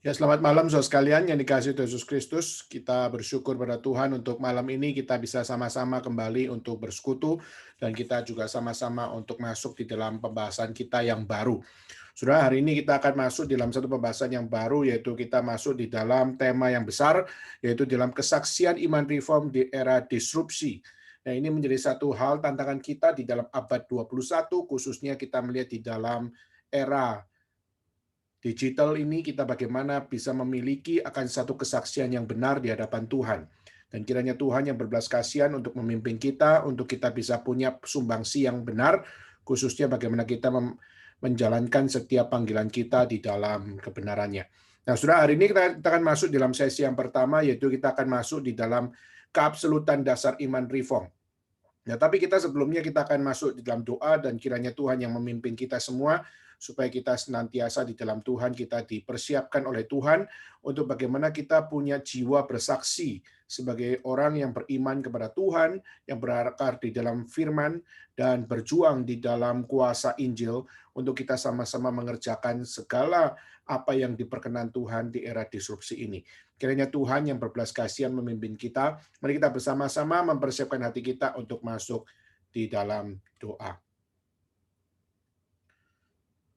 Ya, selamat malam saudara sekalian yang dikasihi Tuhan Yesus Kristus. Kita bersyukur pada Tuhan untuk malam ini kita bisa sama-sama kembali untuk bersekutu dan kita juga sama-sama untuk masuk di dalam pembahasan kita yang baru. Saudara, hari ini kita akan masuk dalam satu pembahasan yang baru, yaitu kita masuk di dalam tema yang besar, yaitu dalam kesaksian iman reform di era disrupsi. Nah, ini menjadi satu hal tantangan kita di dalam abad 21, khususnya kita melihat di dalam era digital ini kita bagaimana bisa memiliki akan satu kesaksian yang benar di hadapan Tuhan. Dan kiranya Tuhan yang berbelas kasihan untuk memimpin kita, untuk kita bisa punya sumbangsi yang benar, khususnya bagaimana kita menjalankan setiap panggilan kita di dalam kebenarannya. Nah, saudara, hari ini kita akan masuk dalam sesi yang pertama, yaitu kita akan masuk di dalam keabsolutan dasar iman reform. Nah, tapi sebelumnya kita akan masuk di dalam doa dan kiranya Tuhan yang memimpin kita semua supaya kita senantiasa di dalam Tuhan, kita dipersiapkan oleh Tuhan untuk bagaimana kita punya jiwa bersaksi sebagai orang yang beriman kepada Tuhan, yang berakar di dalam firman, dan berjuang di dalam kuasa Injil untuk kita sama-sama mengerjakan segala apa yang diperkenan Tuhan di era disrupsi ini. Kiranya Tuhan yang berbelas kasihan memimpin kita. Mari kita bersama-sama mempersiapkan hati kita untuk masuk di dalam doa.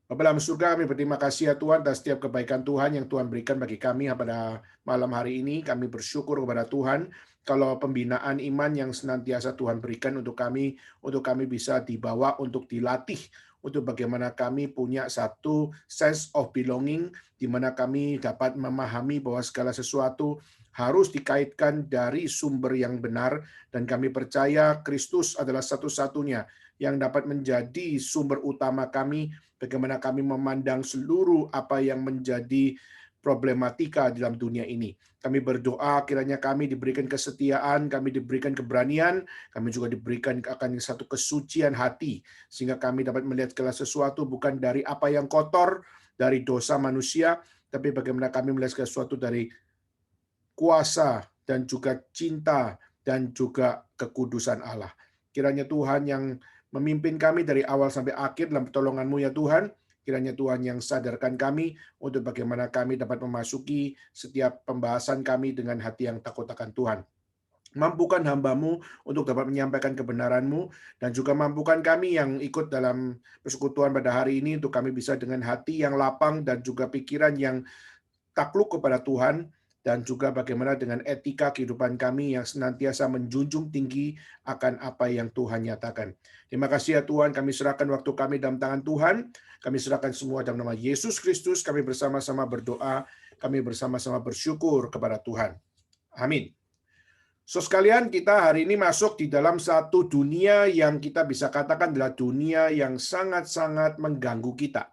Bapa dalam surga, kami berterima kasih ya Tuhan atas setiap kebaikan Tuhan yang Tuhan berikan bagi kami pada malam hari ini. Kami bersyukur kepada Tuhan kalau pembinaan iman yang senantiasa Tuhan berikan untuk kami bisa dibawa untuk dilatih, untuk bagaimana kami punya satu sense of belonging, di mana kami dapat memahami bahwa segala sesuatu harus dikaitkan dari sumber yang benar, dan kami percaya Kristus adalah satu-satunya yang dapat menjadi sumber utama kami, bagaimana kami memandang seluruh apa yang menjadi problematika dalam dunia ini. Kami berdoa kiranya kami diberikan kesetiaan, kami diberikan keberanian, kami juga diberikan akan satu kesucian hati, sehingga kami dapat melihat segala sesuatu bukan dari apa yang kotor, dari dosa manusia, tapi bagaimana kami melihat segala sesuatu dari kuasa dan juga cinta dan juga kekudusan Allah. Kiranya Tuhan yang memimpin kami dari awal sampai akhir dalam pertolongan-Mu ya Tuhan. Kiranya Tuhan yang sadarkan kami untuk bagaimana kami dapat memasuki setiap pembahasan kami dengan hati yang takut akan Tuhan. Mampukan hamba-Mu untuk dapat menyampaikan kebenaran-Mu, dan juga mampukan kami yang ikut dalam persekutuan pada hari ini untuk kami bisa dengan hati yang lapang dan juga pikiran yang takluk kepada Tuhan, dan juga bagaimana dengan etika kehidupan kami yang senantiasa menjunjung tinggi akan apa yang Tuhan nyatakan. Terima kasih ya Tuhan, kami serahkan waktu kami dalam tangan Tuhan, kami serahkan semua dalam nama Yesus Kristus, kami bersama-sama berdoa, kami bersama-sama bersyukur kepada Tuhan. Amin. So sekalian, kita hari ini masuk di dalam satu dunia yang kita bisa katakan adalah dunia yang sangat-sangat mengganggu kita.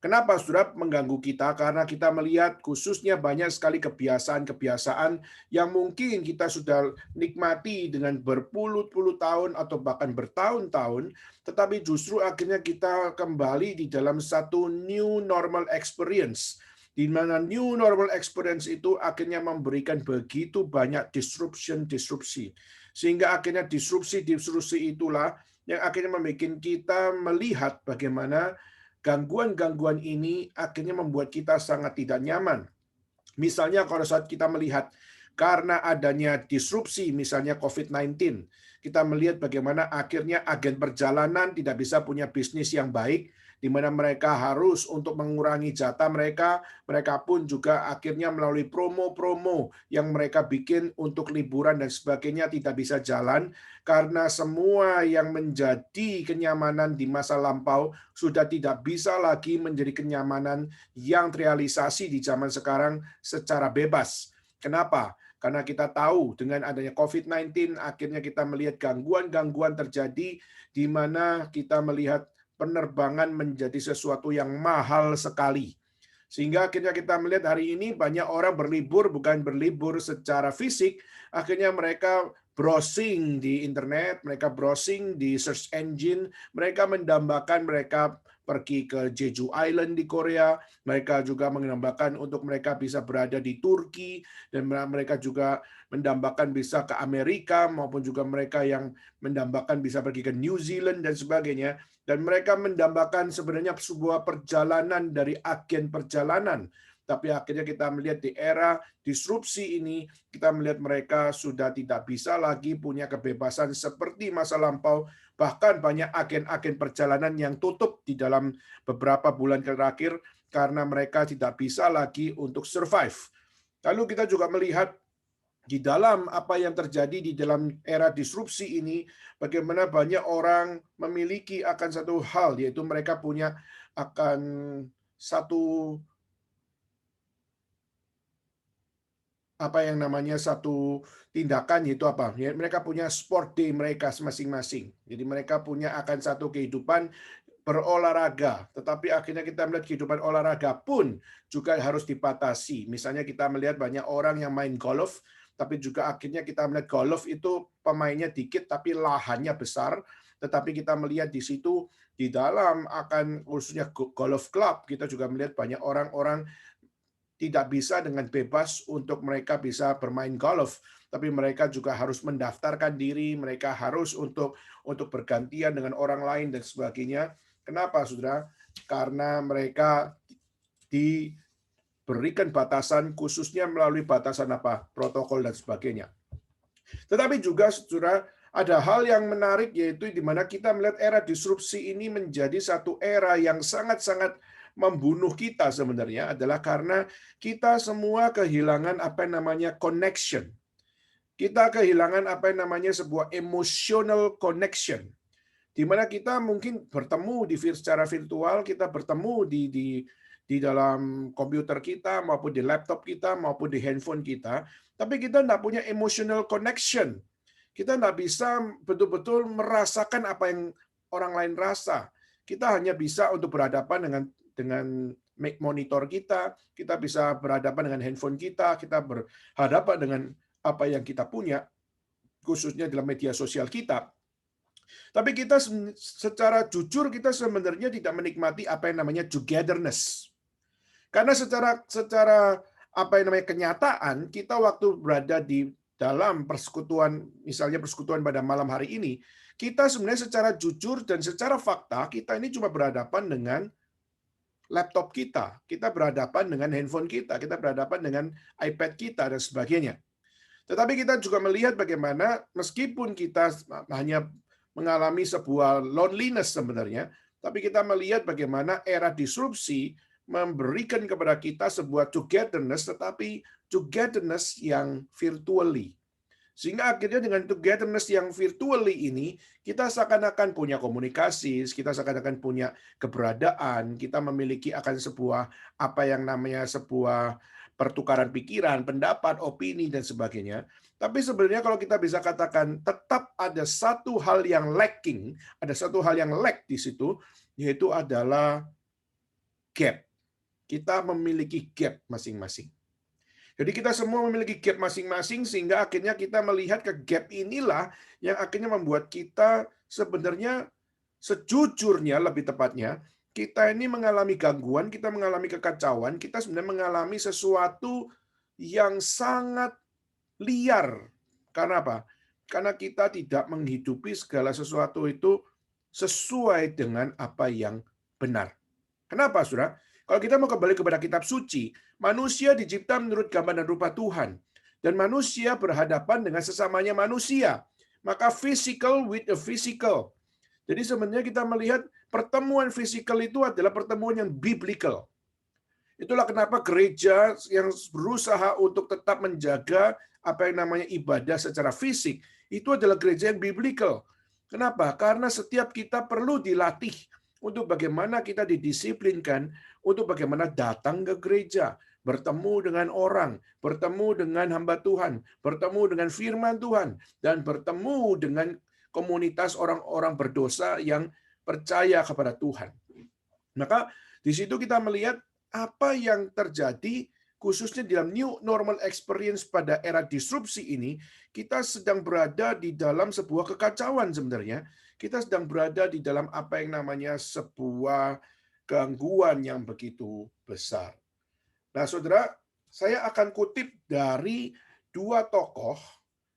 Kenapa, saudara, mengganggu kita? Karena kita melihat khususnya banyak sekali kebiasaan-kebiasaan yang mungkin kita sudah nikmati dengan berpuluh-puluh tahun atau bahkan bertahun-tahun, tetapi justru akhirnya kita kembali di dalam satu new normal experience, di mana new normal experience itu akhirnya memberikan begitu banyak disrupsi, sehingga akhirnya disrupsi itulah yang akhirnya membuat kita melihat bagaimana gangguan-gangguan ini akhirnya membuat kita sangat tidak nyaman. Misalnya kalau saat kita melihat karena adanya disrupsi, misalnya COVID-19, kita melihat bagaimana akhirnya agen perjalanan tidak bisa punya bisnis yang baik, di mana mereka harus untuk mengurangi jatah mereka pun juga akhirnya melalui promo-promo yang mereka bikin untuk liburan dan sebagainya tidak bisa jalan, karena semua yang menjadi kenyamanan di masa lampau sudah tidak bisa lagi menjadi kenyamanan yang terrealisasi di zaman sekarang secara bebas. Kenapa? Karena kita tahu dengan adanya COVID-19 akhirnya kita melihat gangguan-gangguan terjadi, di mana kita melihat penerbangan menjadi sesuatu yang mahal sekali. Sehingga akhirnya kita melihat hari ini banyak orang berlibur, bukan berlibur secara fisik, akhirnya mereka browsing di internet, mereka browsing di search engine, mereka mendambakan mereka pergi ke Jeju Island di Korea, mereka juga mendambakan untuk mereka bisa berada di Turki, dan mereka juga mendambakan bisa ke Amerika, maupun juga mereka yang mendambakan bisa pergi ke New Zealand dan sebagainya. Dan mereka mendambakan sebenarnya sebuah perjalanan dari agen perjalanan, Tapi akhirnya kita melihat di era disrupsi ini, kita melihat mereka sudah tidak bisa lagi punya kebebasan seperti masa lampau. Bahkan banyak agen-agen perjalanan yang tutup di dalam beberapa bulan terakhir karena mereka tidak bisa lagi untuk survive. Lalu kita juga melihat di dalam apa yang terjadi di dalam era disrupsi ini, bagaimana banyak orang memiliki akan satu hal, yaitu mereka punya akan satu apa yang namanya satu tindakan, yaitu apa? Ya, mereka punya sport day mereka masing-masing. Jadi mereka punya akan satu kehidupan berolahraga, tetapi akhirnya kita melihat kehidupan olahraga pun juga harus dibatasi. Misalnya kita melihat banyak orang yang main golf, tapi juga akhirnya kita melihat golf itu pemainnya dikit tapi lahannya besar, tetapi kita melihat di situ di dalam akan khususnya golf club, kita juga melihat banyak orang-orang tidak bisa dengan bebas untuk mereka bisa bermain golf, tapi mereka juga harus mendaftarkan diri, mereka harus untuk bergantian dengan orang lain dan sebagainya. Kenapa, Saudara? Karena mereka diberikan batasan khususnya melalui batasan apa? Protokol dan sebagainya. Tetapi juga, Saudara, ada hal yang menarik yaitu di mana kita melihat era disrupsi ini menjadi satu era yang sangat-sangat membunuh kita sebenarnya adalah karena kita semua kehilangan apa yang namanya connection. Kita kehilangan apa yang namanya sebuah emotional connection. Di mana kita mungkin bertemu secara virtual, kita bertemu di dalam komputer kita, maupun di laptop kita, maupun di handphone kita, tapi kita tidak punya emotional connection. Kita tidak bisa betul-betul merasakan apa yang orang lain rasa. Kita hanya bisa untuk berhadapan dengan monitor kita bisa berhadapan dengan handphone kita berhadapan dengan apa yang kita punya, khususnya dalam media sosial kita. Tapi kita secara jujur kita sebenarnya tidak menikmati apa yang namanya togetherness. Karena secara apa yang namanya kenyataan, kita waktu berada di dalam persekutuan, misalnya persekutuan pada malam hari ini, kita sebenarnya secara jujur dan secara fakta, kita ini cuma berhadapan dengan laptop kita berhadapan dengan handphone kita berhadapan dengan iPad kita, dan sebagainya. Tetapi kita juga melihat bagaimana meskipun kita hanya mengalami sebuah loneliness sebenarnya, tapi kita melihat bagaimana era disrupsi memberikan kepada kita sebuah togetherness, tetapi togetherness yang virtually. Sehingga akhirnya dengan togetherness yang virtually ini, kita seakan-akan punya komunikasi, kita seakan-akan punya keberadaan, kita memiliki akan sebuah apa yang namanya sebuah pertukaran pikiran, pendapat, opini, dan sebagainya. Tapi sebenarnya kalau kita bisa katakan tetap ada satu hal yang lacking, ada satu hal yang lack di situ, yaitu adalah gap. Kita memiliki gap masing-masing. Jadi kita semua memiliki gap masing-masing sehingga akhirnya kita melihat ke gap inilah yang akhirnya membuat kita sebenarnya sejujurnya lebih tepatnya kita ini mengalami gangguan, kita mengalami kekacauan, kita sebenarnya mengalami sesuatu yang sangat liar. Karena apa? Karena kita tidak menghidupi segala sesuatu itu sesuai dengan apa yang benar. Kenapa, Saudara? Kalau kita mau kembali kepada kitab suci, manusia dicipta menurut gambar dan rupa Tuhan. Dan manusia berhadapan dengan sesamanya manusia. Maka physical with a physical. Jadi sebenarnya kita melihat pertemuan fisikal itu adalah pertemuan yang biblical. Itulah kenapa gereja yang berusaha untuk tetap menjaga apa yang namanya ibadah secara fisik, itu adalah gereja yang biblical. Kenapa? Karena setiap kita perlu dilatih untuk bagaimana kita didisiplinkan, untuk bagaimana datang ke gereja, bertemu dengan orang, bertemu dengan hamba Tuhan, bertemu dengan firman Tuhan, dan bertemu dengan komunitas orang-orang berdosa yang percaya kepada Tuhan. Maka di situ kita melihat apa yang terjadi khususnya dalam new normal experience pada era disrupsi ini, kita sedang berada di dalam sebuah kekacauan sebenarnya. Kita sedang berada di dalam apa yang namanya sebuah gangguan yang begitu besar. Nah, saudara, saya akan kutip dari dua tokoh,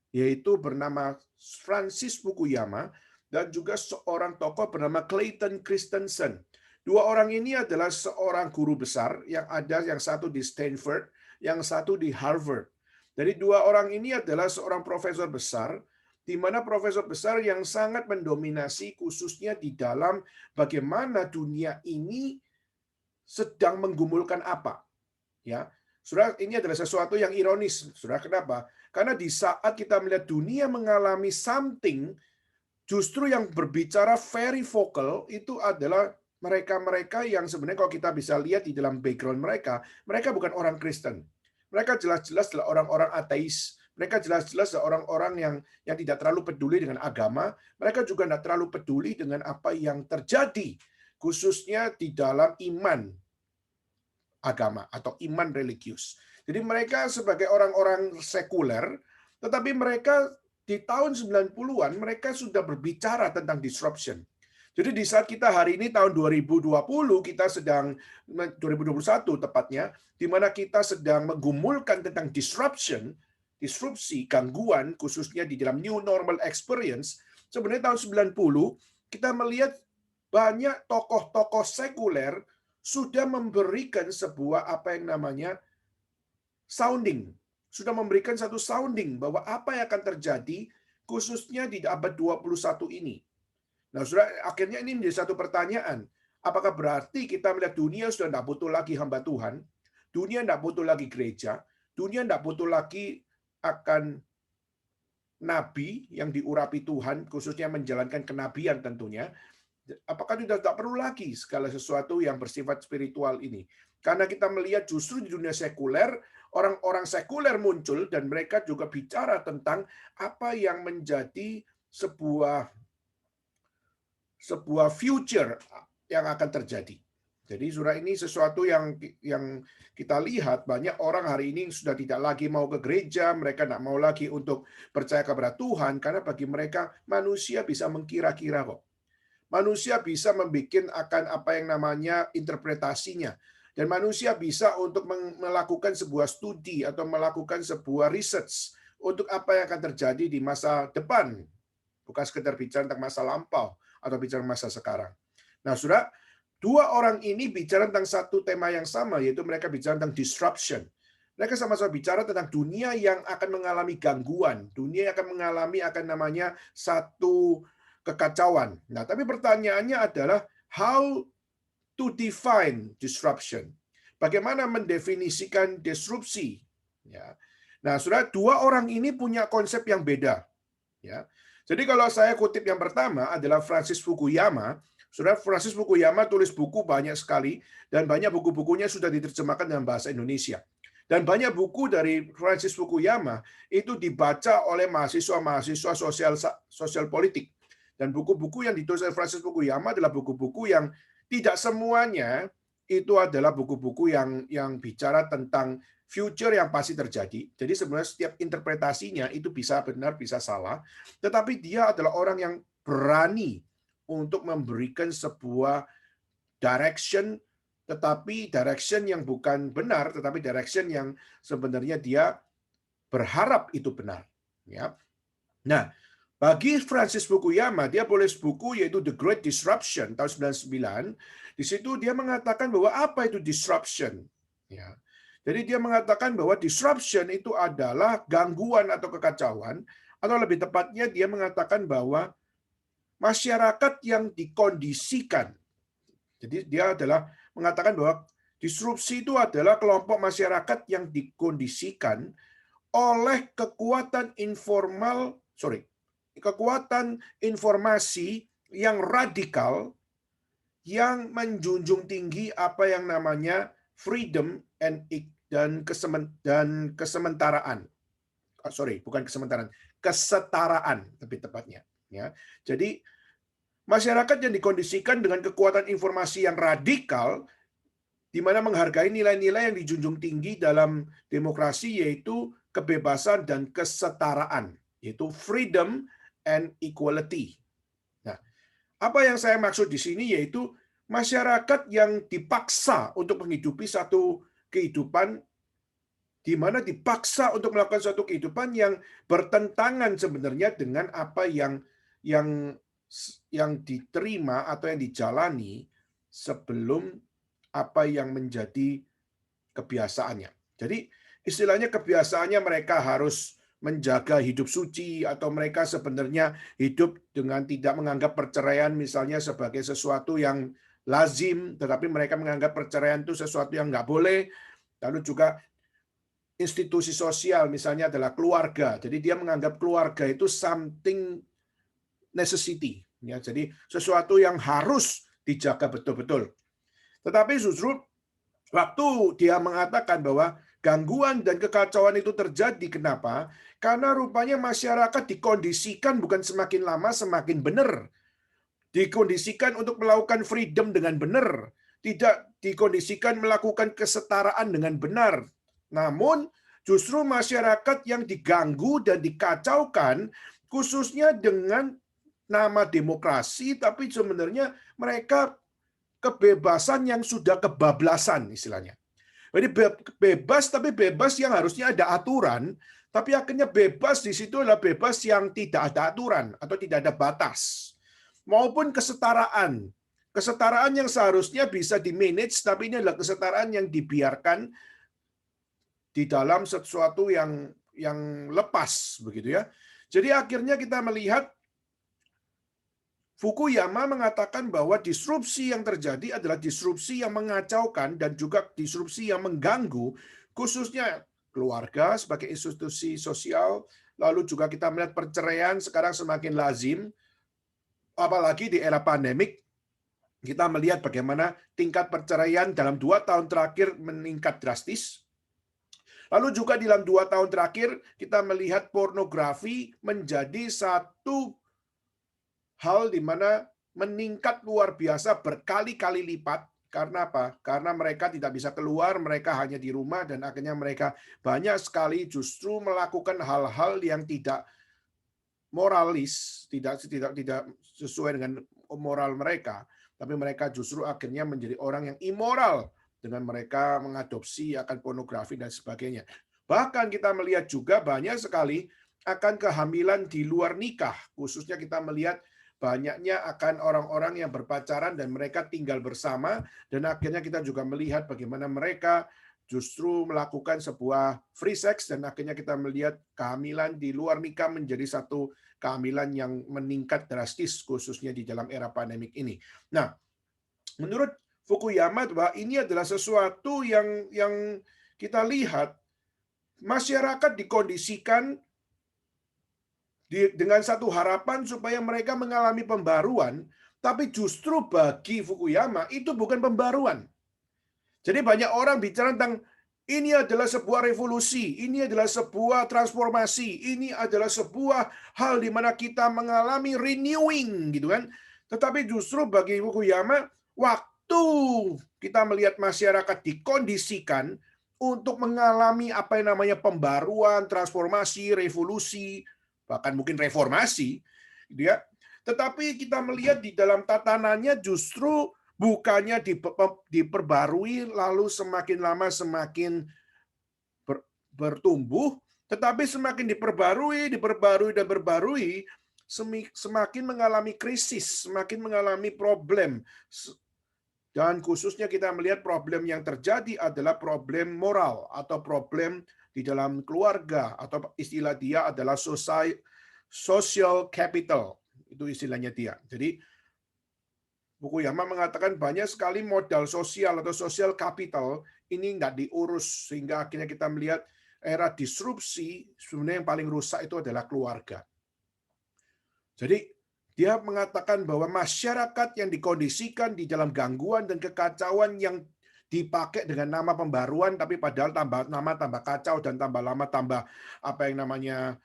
yaitu bernama Francis Fukuyama dan juga seorang tokoh bernama Clayton Christensen. Dua orang ini adalah seorang guru besar yang ada, yang satu di Stanford, yang satu di Harvard. Jadi dua orang ini adalah seorang profesor besar, di mana profesor besar yang sangat mendominasi khususnya di dalam bagaimana dunia ini sedang menggumulkan apa. Ya, Saudara, ini adalah sesuatu yang ironis. Saudara, kenapa? Karena di saat kita melihat dunia mengalami something, justru yang berbicara very vocal itu adalah mereka-mereka yang sebenarnya kalau kita bisa lihat di dalam background mereka, mereka bukan orang Kristen. Mereka jelas-jelas adalah orang-orang ateis. Mereka jelas-jelas adalah orang-orang yang tidak terlalu peduli dengan agama. Mereka juga tidak terlalu peduli dengan apa yang terjadi, khususnya di dalam iman agama atau iman religius. Jadi mereka sebagai orang-orang sekuler, tetapi mereka di tahun 90-an mereka sudah berbicara tentang disruption. Jadi di saat kita hari ini tahun 2020, kita sedang 2021 tepatnya, di mana kita sedang menggumulkan tentang disruption, disrupsi, gangguan khususnya di dalam new normal experience. Sebenarnya tahun 90 kita melihat banyak tokoh-tokoh sekuler sudah memberikan sebuah apa yang namanya sounding, sudah memberikan satu sounding bahwa apa yang akan terjadi khususnya di abad 21 ini. Nah, Saudara, akhirnya ini menjadi satu pertanyaan. Apakah berarti kita melihat dunia sudah tidak butuh lagi hamba Tuhan, dunia tidak butuh lagi gereja, dunia tidak butuh lagi akan nabi yang diurapi Tuhan, khususnya menjalankan kenabian tentunya. Apakah sudah tak perlu lagi segala sesuatu yang bersifat spiritual ini? Karena kita melihat justru di dunia sekuler, orang-orang sekuler muncul dan mereka juga bicara tentang apa yang menjadi sebuah future yang akan terjadi. Jadi Saudara, ini sesuatu yang kita lihat banyak orang hari ini sudah tidak lagi mau ke gereja, mereka tidak mau lagi untuk percaya kepada Tuhan karena bagi mereka manusia bisa mengkira-kira kok. Manusia bisa membuat akan apa yang namanya interpretasinya. Dan manusia bisa untuk melakukan sebuah studi atau melakukan sebuah research untuk apa yang akan terjadi di masa depan. Bukan sekedar bicara tentang masa lampau atau bicara masa sekarang. Nah, Saudara, dua orang ini bicara tentang satu tema yang sama, yaitu mereka bicara tentang disruption. Mereka sama-sama bicara tentang dunia yang akan mengalami gangguan, dunia yang akan mengalami akan namanya satu kekacauan. Nah, tapi pertanyaannya adalah how to define disruption. Bagaimana mendefinisikan disrupsi? Ya. Nah, Saudara, dua orang ini punya konsep yang beda. Ya. Jadi kalau saya kutip yang pertama adalah Francis Fukuyama. Saudara, Francis Fukuyama tulis buku banyak sekali dan banyak buku-bukunya sudah diterjemahkan dalam bahasa Indonesia. Dan banyak buku dari Francis Fukuyama itu dibaca oleh mahasiswa-mahasiswa sosial politik. Dan buku-buku yang ditulis oleh Francis Fukuyama adalah buku-buku yang tidak semuanya itu adalah buku-buku yang bicara tentang future yang pasti terjadi. Jadi sebenarnya setiap interpretasinya itu bisa benar, bisa salah. Tetapi dia adalah orang yang berani untuk memberikan sebuah direction, tetapi direction yang bukan benar, tetapi direction yang sebenarnya dia berharap itu benar. Ya. Nah, bagi Francis Fukuyama, dia tulis buku yaitu The Great Disruption tahun 99. Di situ dia mengatakan bahwa apa itu disruption. Ya. Jadi dia mengatakan bahwa disruption itu adalah gangguan atau kekacauan, atau lebih tepatnya dia mengatakan bahwa masyarakat yang dikondisikan. Jadi dia adalah mengatakan bahwa disrupsi itu adalah kelompok masyarakat yang dikondisikan oleh kekuatan informasi yang radikal yang menjunjung tinggi apa yang namanya freedom dan kesementaraan. Bukan kesementaraan, kesetaraan lebih tepatnya. Ya, jadi masyarakat yang dikondisikan dengan kekuatan informasi yang radikal, di mana menghargai nilai-nilai yang dijunjung tinggi dalam demokrasi, yaitu kebebasan dan kesetaraan, yaitu freedom and equality. Nah, apa yang saya maksud di sini yaitu masyarakat yang dipaksa untuk menghidupi satu kehidupan di mana dipaksa untuk melakukan suatu kehidupan yang bertentangan sebenarnya dengan apa yang diterima atau yang dijalani sebelum apa yang menjadi kebiasaannya. Jadi istilahnya kebiasaannya mereka harus menjaga hidup suci atau mereka sebenarnya hidup dengan tidak menganggap perceraian misalnya sebagai sesuatu yang lazim, tetapi mereka menganggap perceraian itu sesuatu yang nggak boleh. Lalu juga institusi sosial misalnya adalah keluarga. Jadi dia menganggap keluarga itu something necessity. Ya, jadi sesuatu yang harus dijaga betul-betul. Tetapi justru waktu dia mengatakan bahwa gangguan dan kekacauan itu terjadi, kenapa? Karena rupanya masyarakat dikondisikan bukan semakin lama semakin benar. Dikondisikan untuk melakukan freedom dengan benar. Tidak dikondisikan melakukan kesetaraan dengan benar. Namun, justru masyarakat yang diganggu dan dikacaukan, khususnya dengan nama demokrasi, tapi sebenarnya mereka kebebasan yang sudah kebablasan istilahnya. Jadi bebas, tapi bebas yang harusnya ada aturan, tapi akhirnya bebas di situ adalah bebas yang tidak ada aturan atau tidak ada batas. Maupun kesetaraan. Kesetaraan yang seharusnya bisa di-manage, tapi ini adalah kesetaraan yang dibiarkan di dalam sesuatu yang lepas begitu ya. Jadi akhirnya kita melihat Fukuyama mengatakan bahwa disrupsi yang terjadi adalah disrupsi yang mengacaukan dan juga disrupsi yang mengganggu, khususnya keluarga sebagai institusi sosial, lalu juga kita melihat perceraian sekarang semakin lazim, apalagi di era pandemik, kita melihat bagaimana tingkat perceraian dalam 2 tahun terakhir meningkat drastis. Lalu juga dalam 2 tahun terakhir, kita melihat pornografi menjadi satu hal di mana meningkat luar biasa berkali-kali lipat. Karena apa? Karena mereka tidak bisa keluar, mereka hanya di rumah, dan akhirnya mereka banyak sekali justru melakukan hal-hal yang tidak moralis, tidak sesuai dengan moral mereka, tapi mereka justru akhirnya menjadi orang yang immoral dengan mereka mengadopsi akan pornografi dan sebagainya. Bahkan kita melihat juga banyak sekali akan kehamilan di luar nikah, khususnya kita melihat banyaknya akan orang-orang yang berpacaran dan mereka tinggal bersama, dan akhirnya kita juga melihat bagaimana mereka justru melakukan sebuah free sex, dan akhirnya kita melihat kehamilan di luar nikah menjadi satu kehamilan yang meningkat drastis khususnya di dalam era pandemik ini. Nah, menurut Fukuyama bahwa ini adalah sesuatu yang kita lihat masyarakat dikondisikan dengan satu harapan supaya mereka mengalami pembaruan, tapi justru bagi Fukuyama itu bukan pembaruan. Jadi banyak orang bicara tentang ini adalah sebuah revolusi, ini adalah sebuah transformasi, ini adalah sebuah hal di mana kita mengalami renewing gitu kan. Tetapi justru bagi Fukuyama, waktu kita melihat masyarakat dikondisikan untuk mengalami apa yang namanya pembaruan, transformasi, revolusi, bahkan mungkin reformasi, gitu ya. Tetapi kita melihat di dalam tatanannya justru bukannya diperbarui lalu semakin lama semakin bertumbuh, tetapi semakin diperbarui, semakin mengalami krisis, semakin mengalami problem. Dan khususnya kita melihat problem yang terjadi adalah problem moral atau problem di dalam keluarga, atau istilah dia adalah social capital. Itu istilahnya dia. Jadi Fukuyama mengatakan banyak sekali modal sosial atau social capital ini nggak diurus, sehingga akhirnya kita melihat era disrupsi sebenarnya yang paling rusak itu adalah keluarga. Jadi dia mengatakan bahwa masyarakat yang dikondisikan di dalam gangguan dan kekacauan yang dipakai dengan nama pembaruan, tapi padahal tambah kacau dan tambah lama tambah apa yang namanya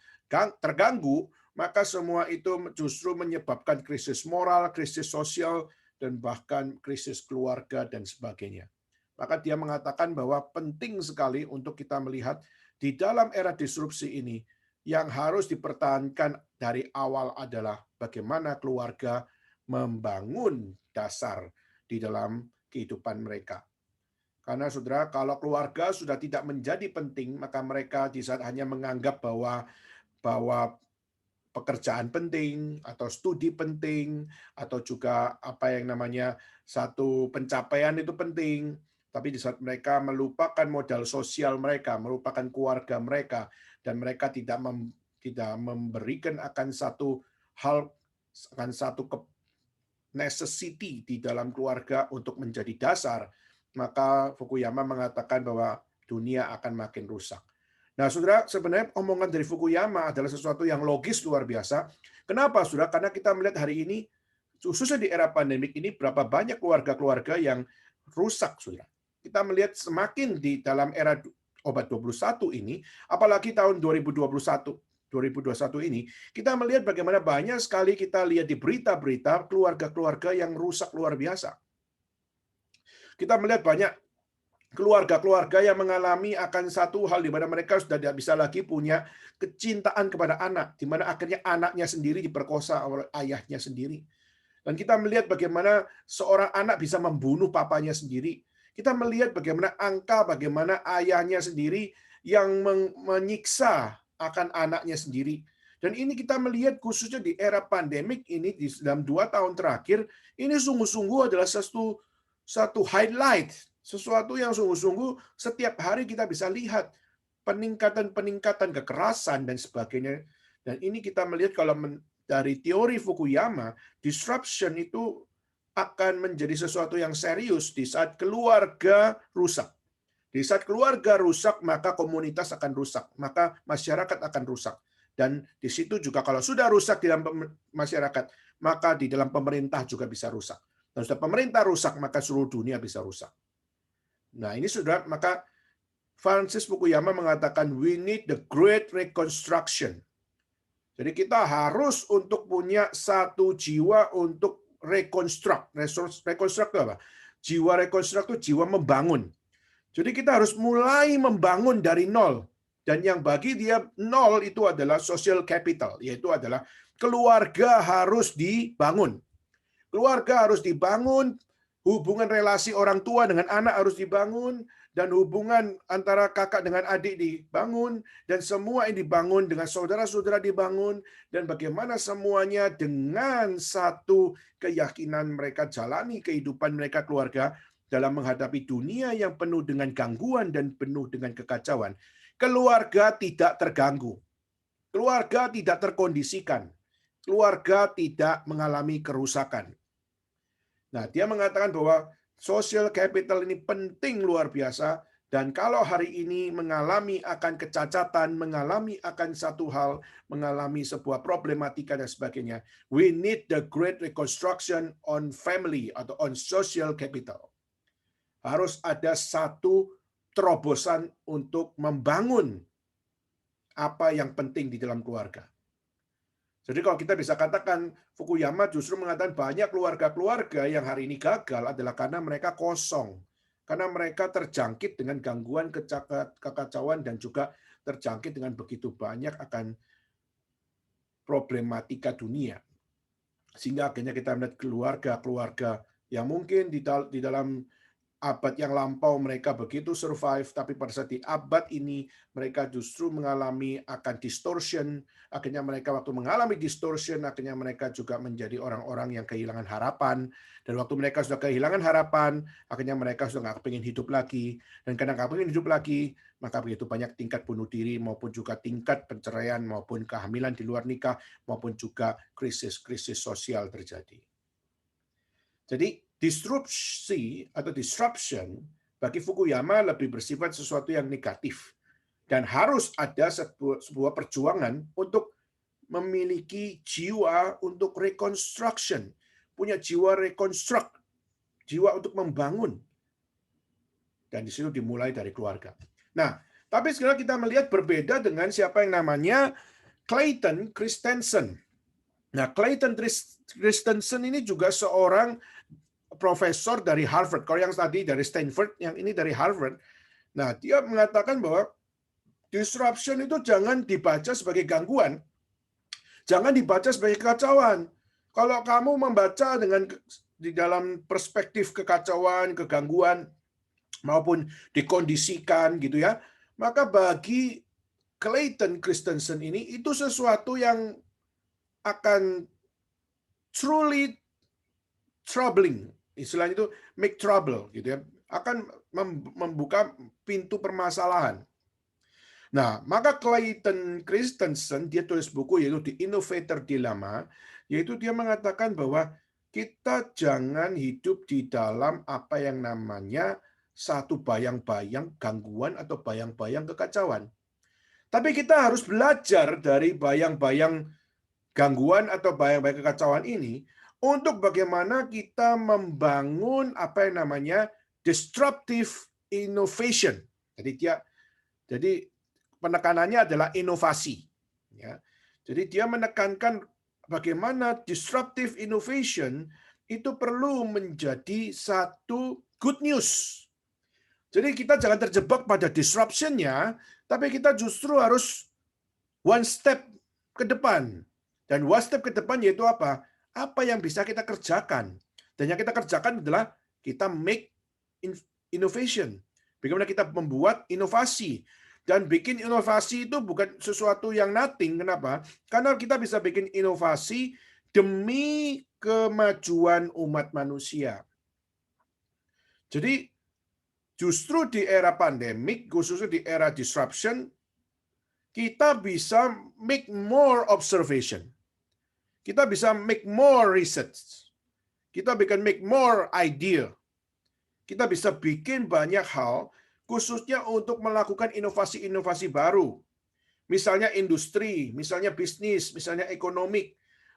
terganggu, maka semua itu justru menyebabkan krisis moral, krisis sosial, dan bahkan krisis keluarga dan sebagainya. Maka dia mengatakan bahwa penting sekali untuk kita melihat di dalam era disrupsi ini, yang harus dipertahankan dari awal adalah bagaimana keluarga membangun dasar di dalam kehidupan mereka. Karena saudara, kalau keluarga sudah tidak menjadi penting, maka mereka di saat hanya menganggap bahwa pekerjaan penting, atau studi penting, atau juga apa yang namanya satu pencapaian itu penting. Tapi di saat mereka melupakan modal sosial mereka, melupakan keluarga mereka, dan mereka tidak memberikan akan satu hal, akan satu necessity di dalam keluarga untuk menjadi dasar, maka Fukuyama mengatakan bahwa dunia akan makin rusak. Nah, saudara, sebenarnya omongan dari Fukuyama adalah sesuatu yang logis luar biasa. Kenapa, saudara? Karena kita melihat hari ini, khususnya di era pandemik ini, berapa banyak keluarga-keluarga yang rusak, saudara. Kita melihat semakin di dalam era obat 21 ini, apalagi tahun 2021 ini, kita melihat bagaimana banyak sekali kita lihat di berita-berita keluarga-keluarga yang rusak luar biasa. Kita melihat banyak keluarga-keluarga yang mengalami akan satu hal di mana mereka sudah tidak bisa lagi punya kecintaan kepada anak, di mana akhirnya anaknya sendiri diperkosa oleh ayahnya sendiri. Dan kita melihat bagaimana seorang anak bisa membunuh papanya sendiri. Kita melihat bagaimana ayahnya sendiri yang menyiksa akan anaknya sendiri. Dan ini kita melihat khususnya di era pandemik ini, di dalam 2 tahun terakhir, ini sungguh-sungguh adalah satu highlight, sesuatu yang sungguh-sungguh setiap hari kita bisa lihat peningkatan kekerasan dan sebagainya. Dan ini kita melihat kalau dari teori Fukuyama, disruption itu akan menjadi sesuatu yang serius di saat keluarga rusak. Di saat keluarga rusak, maka komunitas akan rusak, maka masyarakat akan rusak. Dan di situ juga kalau sudah rusak di dalam masyarakat, maka di dalam pemerintah juga bisa rusak. Dan sudah pemerintah rusak, maka seluruh dunia bisa rusak. Nah, ini sudah, maka Francis Fukuyama mengatakan, we need the great reconstruction. Jadi kita harus untuk punya satu jiwa untuk reconstruct. Reconstruct itu apa? Jiwa reconstruct itu jiwa membangun. Jadi kita harus mulai membangun dari nol. Dan yang bagi dia nol itu adalah social capital, yaitu adalah keluarga harus dibangun. Keluarga harus dibangun, hubungan relasi orang tua dengan anak harus dibangun, dan hubungan antara kakak dengan adik dibangun, dan semua ini dibangun dengan saudara-saudara dibangun, dan bagaimana semuanya dengan satu keyakinan mereka jalani kehidupan mereka keluarga dalam menghadapi dunia yang penuh dengan gangguan dan penuh dengan kekacauan. Keluarga tidak terganggu. Keluarga tidak terkondisikan. Keluarga tidak mengalami kerusakan. Nah, dia mengatakan bahwa social capital ini penting luar biasa, dan kalau hari ini mengalami akan kecacatan, mengalami akan satu hal, mengalami sebuah problematika dan sebagainya, we need the great reconstruction on family atau on social capital. Harus ada satu terobosan untuk membangun apa yang penting di dalam keluarga. Jadi kalau kita bisa katakan, Fukuyama justru mengatakan banyak keluarga-keluarga yang hari ini gagal adalah karena mereka kosong. Karena mereka terjangkit dengan gangguan kekacauan dan juga terjangkit dengan begitu banyak akan problematika dunia. Sehingga akhirnya kita melihat keluarga-keluarga yang mungkin di dalam abad yang lampau mereka begitu survive, tapi pada saat di abad ini mereka justru mengalami akan distortion. Akhirnya mereka waktu mengalami distortion, akhirnya mereka juga menjadi orang-orang yang kehilangan harapan. Dan waktu mereka sudah kehilangan harapan, akhirnya mereka sudah nggak pengen hidup lagi. Dan karena nggak pengen hidup lagi, maka begitu banyak tingkat bunuh diri, maupun juga tingkat perceraian, maupun kehamilan di luar nikah, maupun juga krisis-krisis sosial terjadi. Jadi disrupsi atau disruption bagi Fukuyama lebih bersifat sesuatu yang negatif. Dan harus ada sebuah perjuangan untuk memiliki jiwa untuk reconstruction. Punya jiwa reconstruct, jiwa untuk membangun. Dan di situ dimulai dari keluarga. Nah, tapi sekarang kita melihat berbeda dengan siapa yang namanya Clayton Christensen. Nah, Clayton Christensen ini juga seorang profesor dari Harvard. Kalau yang tadi dari Stanford, yang ini dari Harvard. Nah, dia mengatakan bahwa disruption itu jangan dibaca sebagai gangguan. Jangan dibaca sebagai kekacauan. Kalau kamu membaca di dalam perspektif kekacauan, kegangguan, maupun dikondisikan gitu ya, maka bagi Clayton Christensen ini itu sesuatu yang akan truly troubling, istilahnya itu make trouble gitu ya, akan membuka pintu permasalahan. Nah, maka Clayton Christensen dia tulis buku yaitu The Innovator Dilemma, yaitu dia mengatakan bahwa kita jangan hidup di dalam apa yang namanya satu bayang-bayang gangguan atau bayang-bayang kekacauan. Tapi kita harus belajar dari bayang-bayang gangguan atau bayang-bayang kekacauan ini untuk bagaimana kita membangun apa yang namanya disruptive innovation. Jadi penekanannya adalah inovasi. Ya. Jadi dia menekankan bagaimana disruptive innovation itu perlu menjadi satu good news. Jadi kita jangan terjebak pada disruption-nya, tapi kita justru harus one step ke depan. Dan one step ke depan yaitu apa? Apa yang bisa kita kerjakan. Dan yang kita kerjakan adalah kita make innovation. Bagaimana kita membuat inovasi. Dan bikin inovasi itu bukan sesuatu yang nothing. Kenapa? Karena kita bisa bikin inovasi demi kemajuan umat manusia. Jadi justru di era pandemik, khususnya di era disruption, kita bisa make more observation. Kita bisa make more research. Kita bisa make more idea. Kita bisa bikin banyak hal khususnya untuk melakukan inovasi-inovasi baru. Misalnya industri, misalnya bisnis, misalnya ekonomi.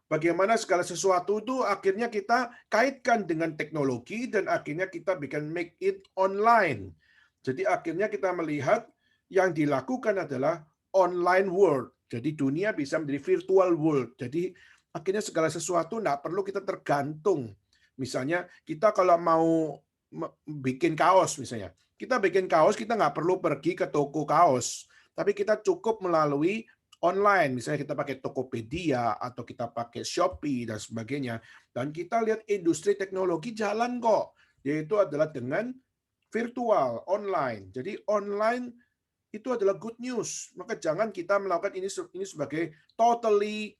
Bagaimana segala sesuatu itu akhirnya kita kaitkan dengan teknologi dan akhirnya kita bikin make it online. Jadi akhirnya kita melihat yang dilakukan adalah online world. Jadi dunia bisa menjadi virtual world. Jadi akhirnya segala sesuatu nggak perlu kita tergantung. Misalnya kita kalau mau bikin kaos misalnya, kita bikin kaos kita nggak perlu pergi ke toko kaos, tapi kita cukup melalui online. Misalnya kita pakai Tokopedia atau kita pakai Shopee dan sebagainya. Dan kita lihat industri teknologi jalan kok, yaitu adalah dengan virtual, online. Jadi online itu adalah good news. Maka jangan kita melakukan ini sebagai totally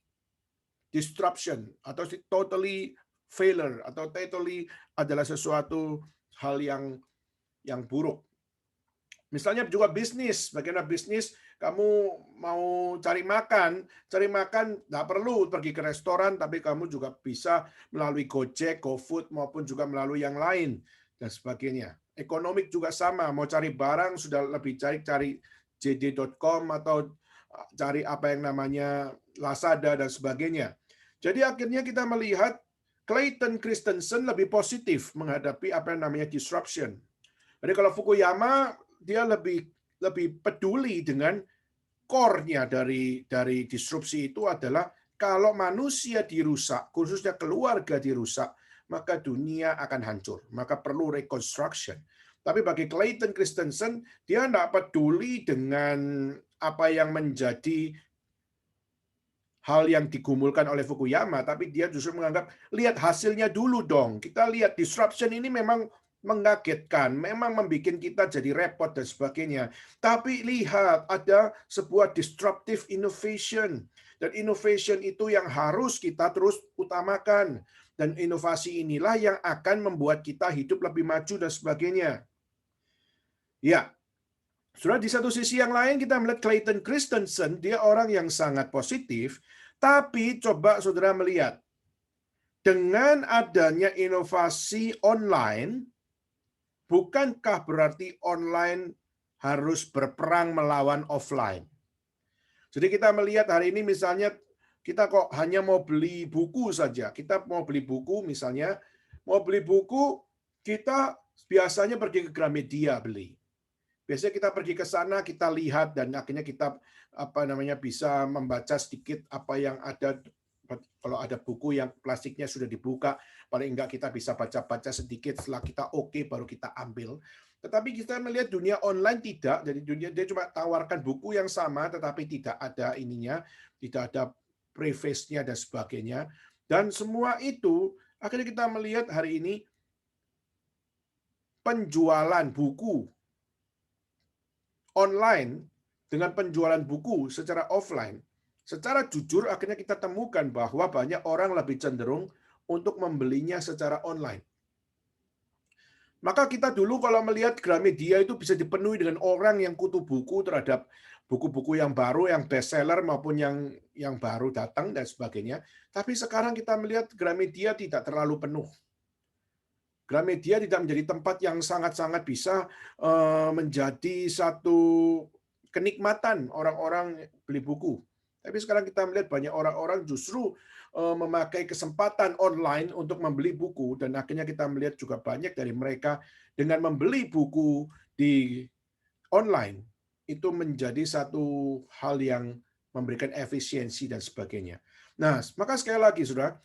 disruption atau totally failure atau totally adalah sesuatu hal yang buruk. Misalnya juga bisnis, bagaimana bisnis kamu mau cari makan nggak perlu pergi ke restoran, tapi kamu juga bisa melalui Gojek, GoFood maupun juga melalui yang lain dan sebagainya. Ekonomik juga sama, mau cari barang sudah lebih cari JD.com atau cari apa yang namanya Lazada dan sebagainya. Jadi akhirnya kita melihat Clayton Christensen lebih positif menghadapi apa yang namanya disruption. Jadi kalau Fukuyama dia lebih peduli dengan core-nya dari disrupsi itu adalah kalau manusia dirusak, khususnya keluarga dirusak, maka dunia akan hancur. Maka perlu reconstruction. Tapi bagi Clayton Christensen, dia tidak peduli dengan apa yang menjadi hal yang digumulkan oleh Fukuyama, tapi dia justru menganggap, lihat hasilnya dulu dong. Kita lihat disruption ini memang mengagetkan, memang membuat kita jadi repot dan sebagainya. Tapi lihat, ada sebuah disruptive innovation. Dan innovation itu yang harus kita terus utamakan. Dan inovasi inilah yang akan membuat kita hidup lebih maju dan sebagainya. Ya, Saudara, di satu sisi yang lain kita melihat Clayton Christensen, dia orang yang sangat positif, tapi coba saudara melihat, dengan adanya inovasi online, bukankah berarti online harus berperang melawan offline? Jadi kita melihat hari ini misalnya, kita kok hanya mau beli buku saja. Kita mau beli buku misalnya, kita biasanya pergi ke Gramedia beli. Biasanya kita pergi ke sana, kita lihat dan akhirnya kita bisa membaca sedikit apa yang ada. Kalau ada buku yang plastiknya sudah dibuka, paling enggak kita bisa baca-baca sedikit, setelah kita oke baru kita ambil. Tetapi kita melihat dunia online tidak, jadi dunia dia cuma tawarkan buku yang sama tetapi tidak ada ininya, tidak ada preface-nya dan sebagainya. Dan semua itu akhirnya kita melihat hari ini penjualan buku online dengan penjualan buku secara offline Secara jujur akhirnya kita temukan bahwa banyak orang lebih cenderung untuk membelinya secara online. Maka kita dulu kalau melihat Gramedia itu bisa dipenuhi dengan orang yang kutu buku terhadap buku-buku yang baru, yang bestseller maupun yang baru datang dan sebagainya. Tapi sekarang kita melihat Gramedia tidak terlalu penuh. Gramedia tidak menjadi tempat yang sangat-sangat bisa menjadi satu kenikmatan orang-orang beli buku. Tapi sekarang kita melihat banyak orang-orang justru memakai kesempatan online untuk membeli buku, dan akhirnya kita melihat juga banyak dari mereka dengan membeli buku di online itu menjadi satu hal yang memberikan efisiensi dan sebagainya. Nah, maka sekali lagi Saudara,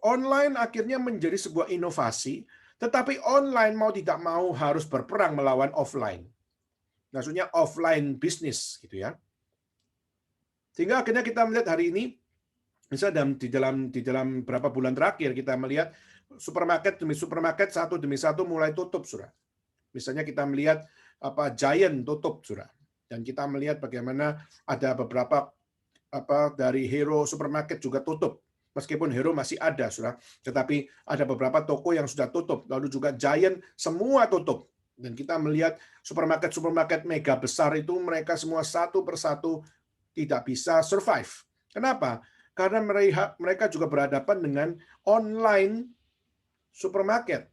online akhirnya menjadi sebuah inovasi, tetapi online mau tidak mau harus berperang melawan offline. Maksudnya offline bisnis gitu ya. Sehingga akhirnya kita melihat hari ini, misalnya di dalam beberapa bulan terakhir kita melihat supermarket demi supermarket satu demi satu mulai tutup, Saudara. Misalnya kita melihat Giant tutup, Saudara. Dan kita melihat bagaimana ada beberapa dari Hero supermarket juga tutup. Meskipun Hero masih ada, Saudara, tetapi ada beberapa toko yang sudah tutup. Lalu juga Giant semua tutup. Dan kita melihat supermarket mega besar itu mereka semua satu persatu tidak bisa survive. Kenapa? Karena mereka juga berhadapan dengan online supermarket.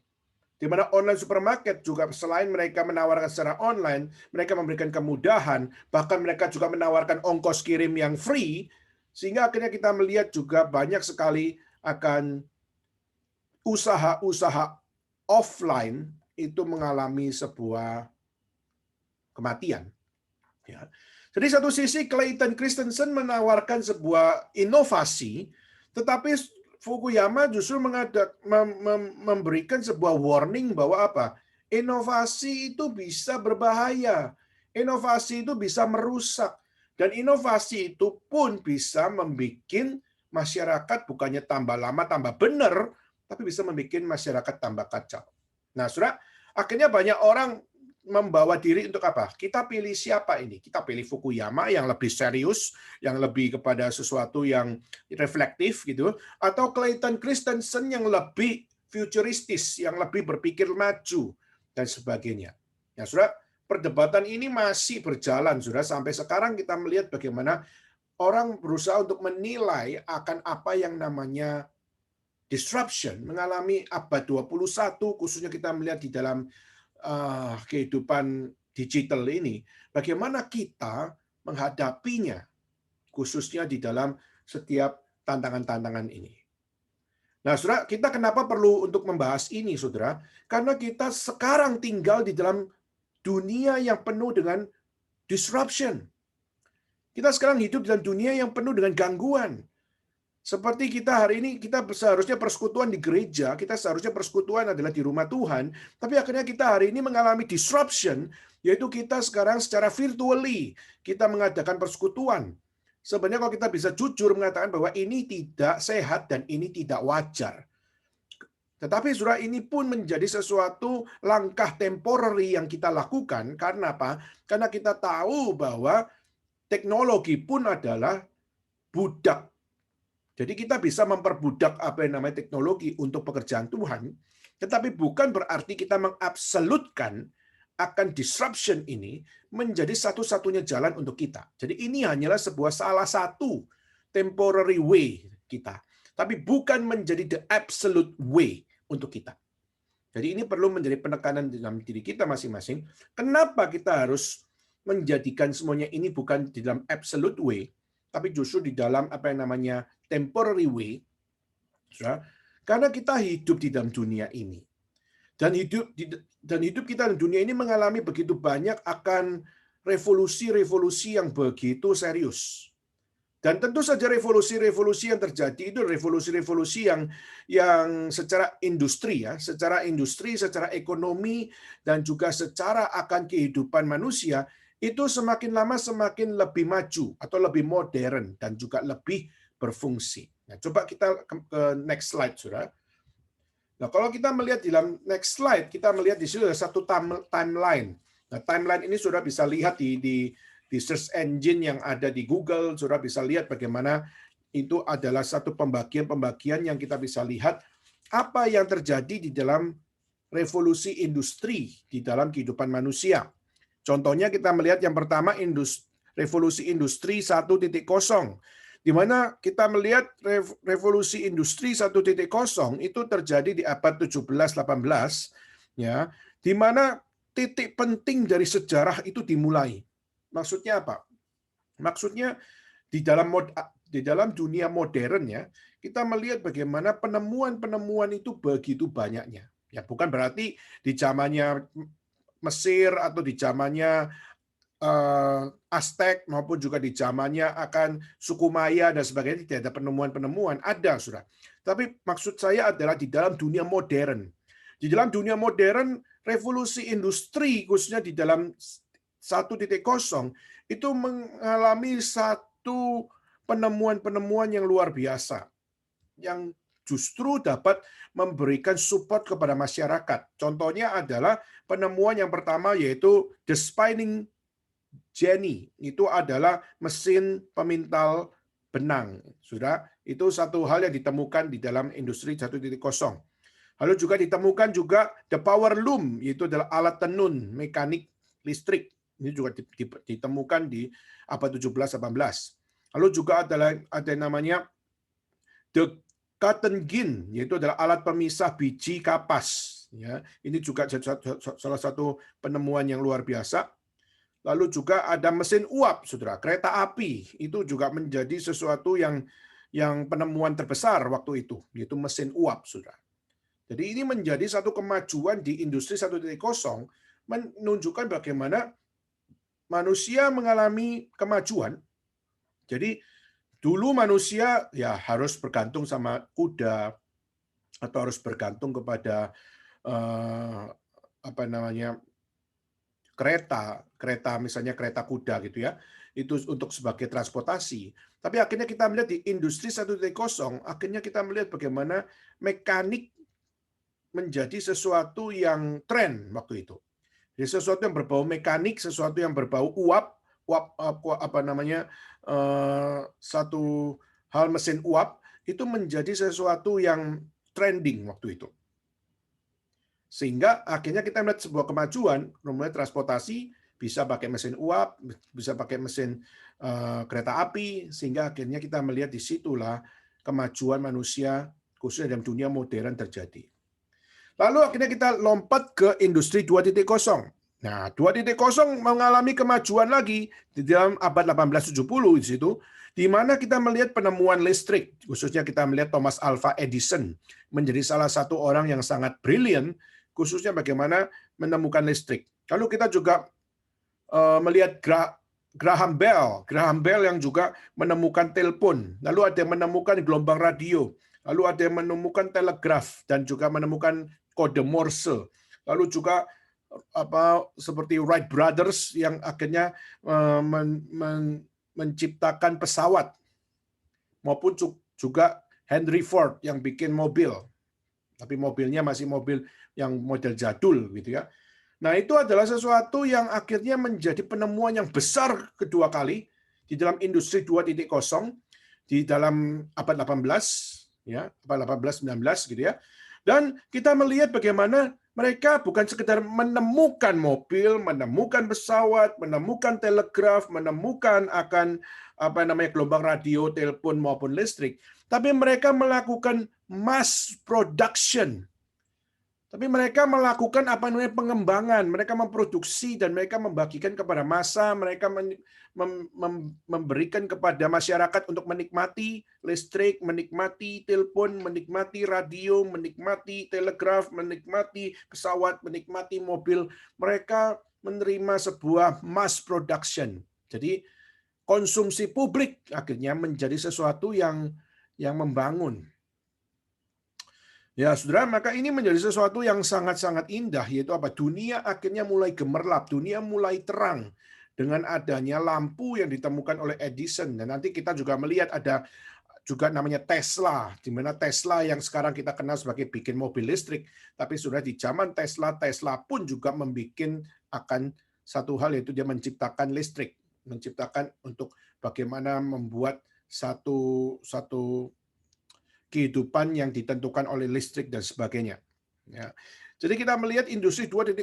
Di mana online supermarket juga selain mereka menawarkan secara online, mereka memberikan kemudahan, bahkan mereka juga menawarkan ongkos kirim yang free, sehingga akhirnya kita melihat juga banyak sekali akan usaha-usaha offline itu mengalami sebuah kematian. Ya. Jadi satu sisi Clayton Christensen menawarkan sebuah inovasi, tetapi Fukuyama justru memberikan sebuah warning bahwa inovasi itu bisa berbahaya, inovasi itu bisa merusak, dan inovasi itu pun bisa membuat masyarakat bukannya tambah lama tambah benar, tapi bisa membuat masyarakat tambah kacau. Nah, Saudara, akhirnya banyak orang membawa diri untuk apa? Kita pilih siapa ini? Kita pilih Fukuyama yang lebih serius, yang lebih kepada sesuatu yang reflektif gitu, atau Clayton Christensen yang lebih futuristis, yang lebih berpikir maju dan sebagainya. Ya, Saudara, perdebatan ini masih berjalan, Saudara, sampai sekarang kita melihat bagaimana orang berusaha untuk menilai akan apa yang namanya disruption mengalami abad 21, khususnya kita melihat di dalam kehidupan digital ini, bagaimana kita menghadapinya, khususnya di dalam setiap tantangan-tantangan ini. Nah, Saudara, kita kenapa perlu untuk membahas ini, Saudara? Karena kita sekarang tinggal di dalam dunia yang penuh dengan disruption. Kita sekarang hidup dalam dunia yang penuh dengan gangguan. Seperti kita hari ini, kita seharusnya persekutuan di gereja, kita seharusnya persekutuan adalah di rumah Tuhan, tapi akhirnya kita hari ini mengalami disruption, yaitu kita sekarang secara virtually, kita mengadakan persekutuan. Sebenarnya kalau kita bisa jujur mengatakan bahwa ini tidak sehat dan ini tidak wajar. Tetapi Saudara, ini pun menjadi sesuatu langkah temporary yang kita lakukan, karena apa? Karena kita tahu bahwa teknologi pun adalah budak. Jadi kita bisa memperbudak apa yang namanya teknologi untuk pekerjaan Tuhan, tetapi bukan berarti kita mengabsolutkan akan disruption ini menjadi satu-satunya jalan untuk kita. Jadi ini hanyalah sebuah salah satu temporary way kita, tapi bukan menjadi the absolute way untuk kita. Jadi ini perlu menjadi penekanan dalam diri kita masing-masing. Kenapa kita harus menjadikan semuanya ini bukan di dalam absolute way, tapi justru di dalam apa yang namanya temporary way, karena kita hidup di dalam dunia ini, dan hidup kita dalam dunia ini mengalami begitu banyak akan revolusi-revolusi yang begitu serius. Dan tentu saja revolusi-revolusi yang terjadi itu revolusi-revolusi yang secara industri, secara ekonomi, dan juga secara akan kehidupan manusia itu semakin lama semakin lebih maju atau lebih modern dan juga lebih berfungsi. Nah, coba kita ke next slide, Saudara. Nah, kalau kita melihat di dalam next slide, kita melihat di situ ada satu timeline. Nah, timeline ini Saudara bisa lihat di di search engine yang ada di Google, saudara bisa lihat bagaimana itu adalah satu pembagian-pembagian yang kita bisa lihat apa yang terjadi di dalam revolusi industri di dalam kehidupan manusia. Contohnya kita melihat yang pertama revolusi industri 1.0, di mana kita melihat revolusi industri 1.0 itu terjadi di abad 17-18, ya, di mana titik penting dari sejarah itu dimulai. Maksudnya apa? Maksudnya di dalam dunia modern ya, kita melihat bagaimana penemuan-penemuan itu begitu banyaknya. Ya, bukan berarti di zamannya Mesir atau di zamannya Aztec maupun juga di zamannya akan suku Maya dan sebagainya tidak ada penemuan-penemuan, ada sudah. Tapi maksud saya adalah di dalam dunia modern. Di dalam dunia modern, revolusi industri khususnya di dalam 1.0 itu mengalami satu penemuan-penemuan yang luar biasa yang justru dapat memberikan support kepada masyarakat. Contohnya adalah penemuan yang pertama yaitu the spinning jenny. Itu adalah mesin pemintal benang. Sudah, itu satu hal yang ditemukan di dalam industri 1.0. Lalu juga ditemukan juga the power loom, yaitu adalah alat tenun mekanik listrik. Ini juga ditemukan di abad 17-18. Lalu juga ada yang namanya the cotton gin, yaitu adalah alat pemisah biji kapas. Ya, ini juga salah satu penemuan yang luar biasa. Lalu juga ada mesin uap, saudara. Kereta api itu juga menjadi sesuatu yang penemuan terbesar waktu itu, yaitu mesin uap, saudara. Jadi ini menjadi satu kemajuan di industri 1.0 menunjukkan bagaimana manusia mengalami kemajuan. Jadi dulu manusia ya harus bergantung sama kuda atau harus bergantung kepada kereta misalnya kereta kuda gitu ya, itu untuk sebagai transportasi. Tapi akhirnya kita melihat di industri 1.0, akhirnya kita melihat bagaimana mekanik menjadi sesuatu yang tren waktu itu. Jadi sesuatu yang berbau mekanik, sesuatu yang berbau uap satu hal mesin uap itu menjadi sesuatu yang trending waktu itu. Sehingga akhirnya kita melihat sebuah kemajuan, mulai transportasi bisa pakai mesin uap, bisa pakai mesin kereta api, sehingga akhirnya kita melihat disitulah kemajuan manusia khususnya dalam dunia modern terjadi. Lalu akhirnya kita lompat ke industri 2.0. Nah, 2.0 mengalami kemajuan lagi di dalam abad 1870 di situ, di mana kita melihat penemuan listrik, khususnya kita melihat Thomas Alva Edison menjadi salah satu orang yang sangat brilian, khususnya bagaimana menemukan listrik. Lalu kita juga melihat Graham Bell yang juga menemukan telepon, lalu ada yang menemukan gelombang radio, lalu ada yang menemukan telegraf dan juga menemukan kode Morse. Lalu juga seperti Wright Brothers yang akhirnya menciptakan pesawat, maupun juga Henry Ford yang bikin mobil. Tapi mobilnya masih mobil yang model jadul gitu ya. Nah, itu adalah sesuatu yang akhirnya menjadi penemuan yang besar kedua kali di dalam industri 2.0 di dalam abad 18 ya, abad 18-19 gitu ya. Dan kita melihat bagaimana mereka bukan sekedar menemukan mobil, menemukan pesawat, menemukan telegraf, menemukan akan gelombang radio, telepon maupun listrik, tapi mereka melakukan mass production. Tapi mereka melakukan pengembangan, mereka memproduksi dan mereka membagikan kepada massa, mereka memberikan kepada masyarakat untuk menikmati listrik, menikmati telepon, menikmati radio, menikmati telegraf, menikmati pesawat, menikmati mobil. Mereka menerima sebuah mass production. Jadi konsumsi publik akhirnya menjadi sesuatu yang membangun. Ya, saudara, maka ini menjadi sesuatu yang sangat-sangat indah, yaitu apa? Dunia akhirnya mulai gemerlap, dunia mulai terang dengan adanya lampu yang ditemukan oleh Edison. Dan nanti kita juga melihat ada juga namanya Tesla, di mana Tesla yang sekarang kita kenal sebagai bikin mobil listrik, tapi sudah di zaman Tesla pun juga membuat akan satu hal, yaitu dia menciptakan listrik. menciptakan untuk bagaimana membuat satu kehidupan yang ditentukan oleh listrik dan sebagainya. Ya. Jadi kita melihat industri 2.0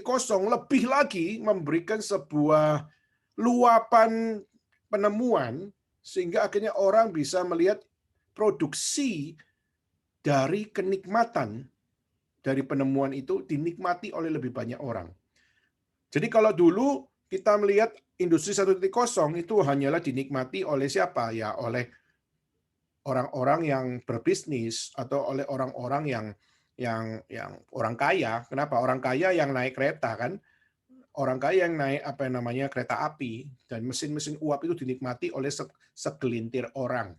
lebih lagi memberikan sebuah luapan penemuan sehingga akhirnya orang bisa melihat produksi dari kenikmatan dari penemuan itu dinikmati oleh lebih banyak orang. Jadi kalau dulu kita melihat industri 1.0 itu hanyalah dinikmati oleh siapa? Ya oleh orang-orang yang berbisnis atau oleh orang-orang yang orang kaya. Kenapa? Orang kaya yang naik kereta kan? Orang kaya yang naik kereta api dan mesin-mesin uap itu dinikmati oleh segelintir orang.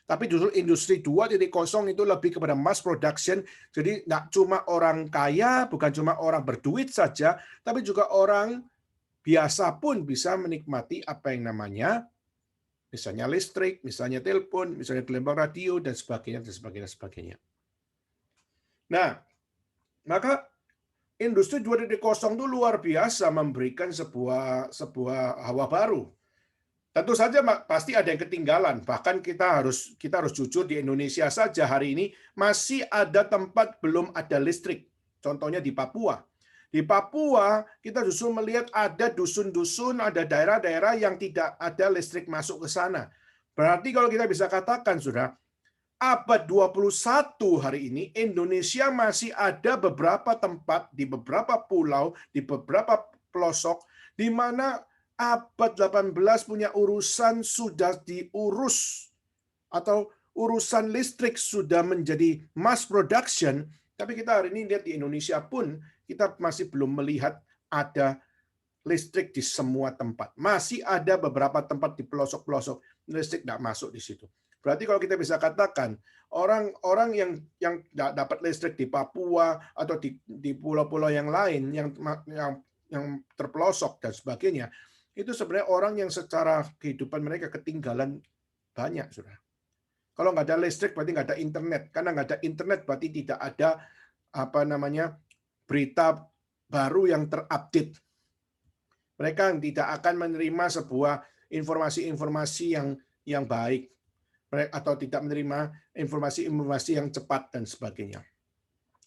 Tapi justru industri 2.0 itu lebih kepada mass production. Jadi nggak cuma orang kaya, bukan cuma orang berduit saja, tapi juga orang biasa pun bisa menikmati apa yang namanya misalnya listrik, misalnya telepon, misalnya gelombang radio, dan sebagainya, dan sebagainya, sebagainya. Nah, maka industri 2.0 itu luar biasa memberikan sebuah hawa baru. Tentu saja pasti ada yang ketinggalan. Bahkan kita harus jujur, di Indonesia saja hari ini masih ada tempat belum ada listrik. Contohnya di Papua. Di Papua kita justru melihat ada dusun-dusun, ada daerah-daerah yang tidak ada listrik masuk ke sana. Berarti kalau kita bisa katakan, Saudara, abad 21 hari ini Indonesia masih ada beberapa tempat di beberapa pulau, di beberapa pelosok di mana abad 18 punya urusan sudah diurus atau urusan listrik sudah menjadi mass production, tapi kita hari ini lihat di Indonesia pun kita masih belum melihat ada listrik di semua tempat. Masih ada beberapa tempat di pelosok-pelosok listrik tidak masuk di situ. Berarti kalau kita bisa katakan orang-orang yang dapat listrik di Papua atau di pulau-pulau yang lain yang terpelosok dan sebagainya, itu sebenarnya orang yang secara kehidupan mereka ketinggalan banyak, Saudara. Kalau nggak ada listrik berarti nggak ada internet. Karena nggak ada internet berarti tidak ada berita baru yang terupdate. Mereka tidak akan menerima sebuah informasi-informasi yang baik atau tidak menerima informasi-informasi yang cepat dan sebagainya.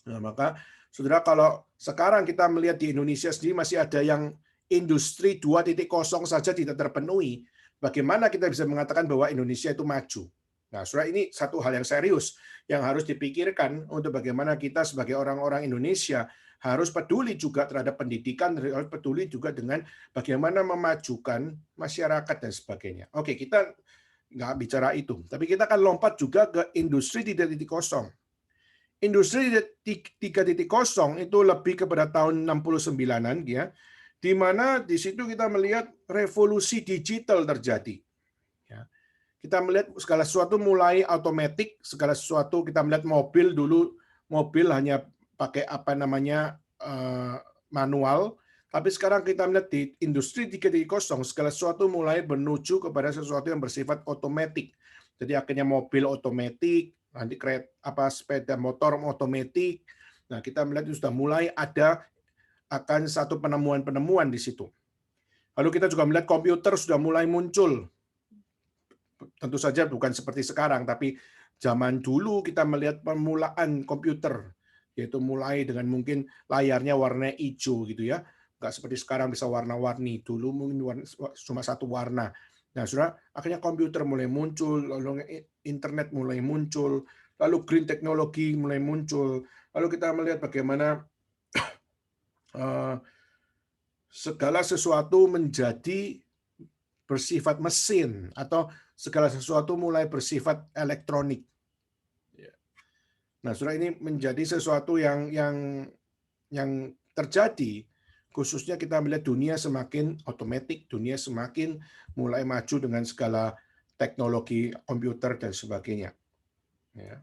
Nah, maka Saudara, kalau sekarang kita melihat di Indonesia sendiri masih ada yang industri 2.0 saja tidak terpenuhi, bagaimana kita bisa mengatakan bahwa Indonesia itu maju? Nah, Saudara, ini satu hal yang serius yang harus dipikirkan untuk bagaimana kita sebagai orang-orang Indonesia harus peduli juga terhadap pendidikan, harus peduli juga dengan bagaimana memajukan masyarakat dan sebagainya. Oke, kita nggak bicara itu, tapi kita akan lompat juga ke industri 3.0. Industri 3.0 itu lebih kepada tahun 69-an, ya, di mana di situ kita melihat revolusi digital terjadi. Ya. Kita melihat segala sesuatu mulai otomatis, segala sesuatu kita melihat mobil dulu, mobil hanya pakai manual, tapi sekarang kita melihat di industri 3.0 segala sesuatu mulai menuju kepada sesuatu yang bersifat otomatis. Jadi akhirnya mobil otomatis, nanti sepeda motor otomatis. Nah, kita melihat itu sudah mulai akan satu penemuan-penemuan di situ. Lalu kita juga melihat komputer sudah mulai muncul. Tentu saja bukan seperti sekarang, tapi zaman dulu kita melihat permulaan komputer, yaitu mulai dengan mungkin layarnya warna hijau gitu ya, nggak seperti sekarang bisa warna-warni. Dulu mungkin cuma satu warna. Nah, Saudara, akhirnya komputer mulai muncul, lalu internet mulai muncul, lalu green technology mulai muncul. Lalu kita melihat bagaimana segala sesuatu menjadi bersifat mesin atau segala sesuatu mulai bersifat elektronik. Nah, Saudara, ini menjadi sesuatu yang terjadi, khususnya kita melihat dunia semakin otomatis, dunia semakin mulai maju dengan segala teknologi komputer dan sebagainya. Ya.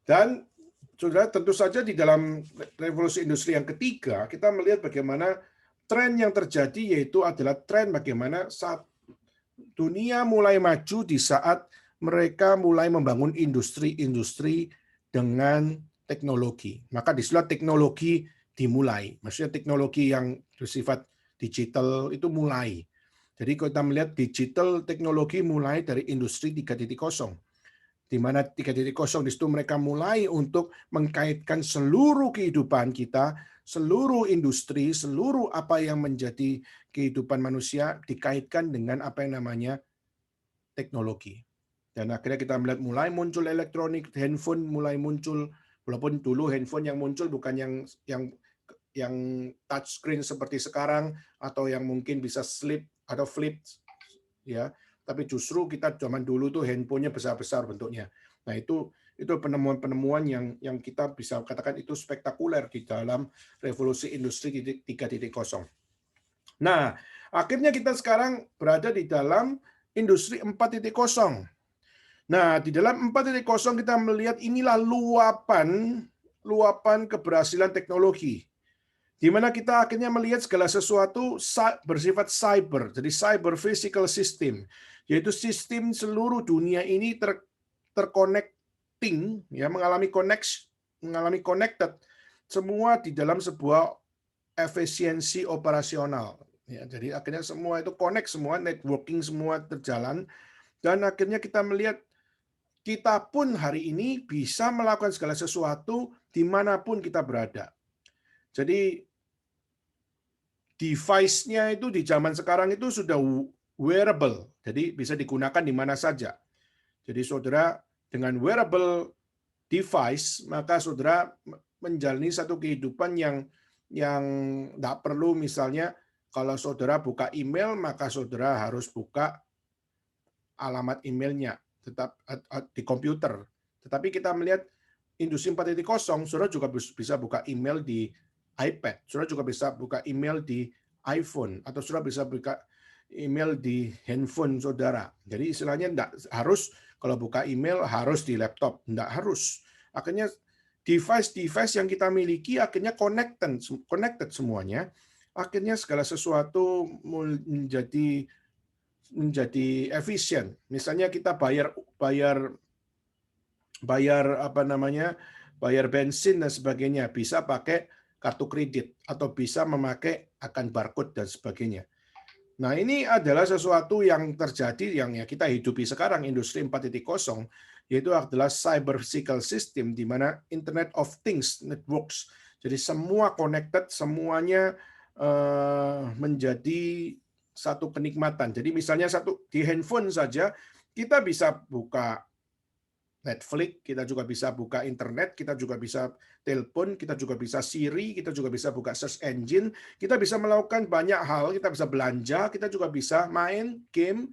Dan Saudara, tentu saja di dalam revolusi industri yang ketiga, kita melihat bagaimana tren yang terjadi yaitu adalah tren bagaimana saat dunia mulai maju di saat mereka mulai membangun industri-industri dengan teknologi. Maka disitulah teknologi dimulai. Maksudnya teknologi yang bersifat digital itu mulai. Jadi kita melihat digital teknologi mulai dari industri 3.0, di mana 3.0 di situ mereka mulai untuk mengkaitkan seluruh kehidupan kita, seluruh industri, seluruh apa yang menjadi kehidupan manusia dikaitkan dengan apa yang namanya teknologi. Dan akhirnya kita melihat mulai muncul elektronik, handphone mulai muncul, walaupun dulu handphone yang muncul bukan yang touchscreen seperti sekarang atau yang mungkin bisa slip atau flip ya, tapi justru kita zaman dulu tuh handphonenya besar-besar bentuknya. Nah, itu penemuan-penemuan yang kita bisa katakan itu spektakuler di dalam revolusi industri 3.0. Nah, akhirnya kita sekarang berada di dalam industri 4.0. Nah, di dalam 4.0 kita melihat inilah luapan keberhasilan teknologi, di mana kita akhirnya melihat segala sesuatu bersifat cyber, jadi cyber physical system, yaitu sistem seluruh dunia ini terconnecting, ya, mengalami connected, semua di dalam sebuah efisiensi operasional. Ya, jadi akhirnya semua itu connect, semua networking, semua terjalan, dan akhirnya kita melihat kita pun hari ini bisa melakukan segala sesuatu dimanapun kita berada. Jadi device-nya itu di zaman sekarang itu sudah wearable, jadi bisa digunakan di mana saja. Jadi saudara dengan wearable device, maka saudara menjalani satu kehidupan yang tidak perlu misalnya kalau saudara buka email, maka saudara harus buka alamat emailnya tetap di komputer. Tetapi kita melihat industri 4.0, saudara juga bisa buka email di iPad, saudara juga bisa buka email di iPhone, atau saudara bisa buka email di handphone saudara. Jadi istilahnya enggak harus kalau buka email harus di laptop, enggak harus. Akhirnya device-device yang kita miliki akhirnya connected semuanya. Akhirnya segala sesuatu menjadi efisien. Misalnya kita bayar bensin dan sebagainya bisa pakai kartu kredit atau bisa memakai akan barcode dan sebagainya. Nah, ini adalah sesuatu yang terjadi yang ya kita hidupi sekarang industri 4.0, yaitu adalah cyber physical system di mana Internet of Things networks. Jadi semua connected, semuanya menjadi satu kenikmatan. Jadi misalnya di handphone saja kita bisa buka Netflix, kita juga bisa buka internet, kita juga bisa telepon, kita juga bisa Siri, kita juga bisa buka search engine, kita bisa melakukan banyak hal, kita bisa belanja, kita juga bisa main game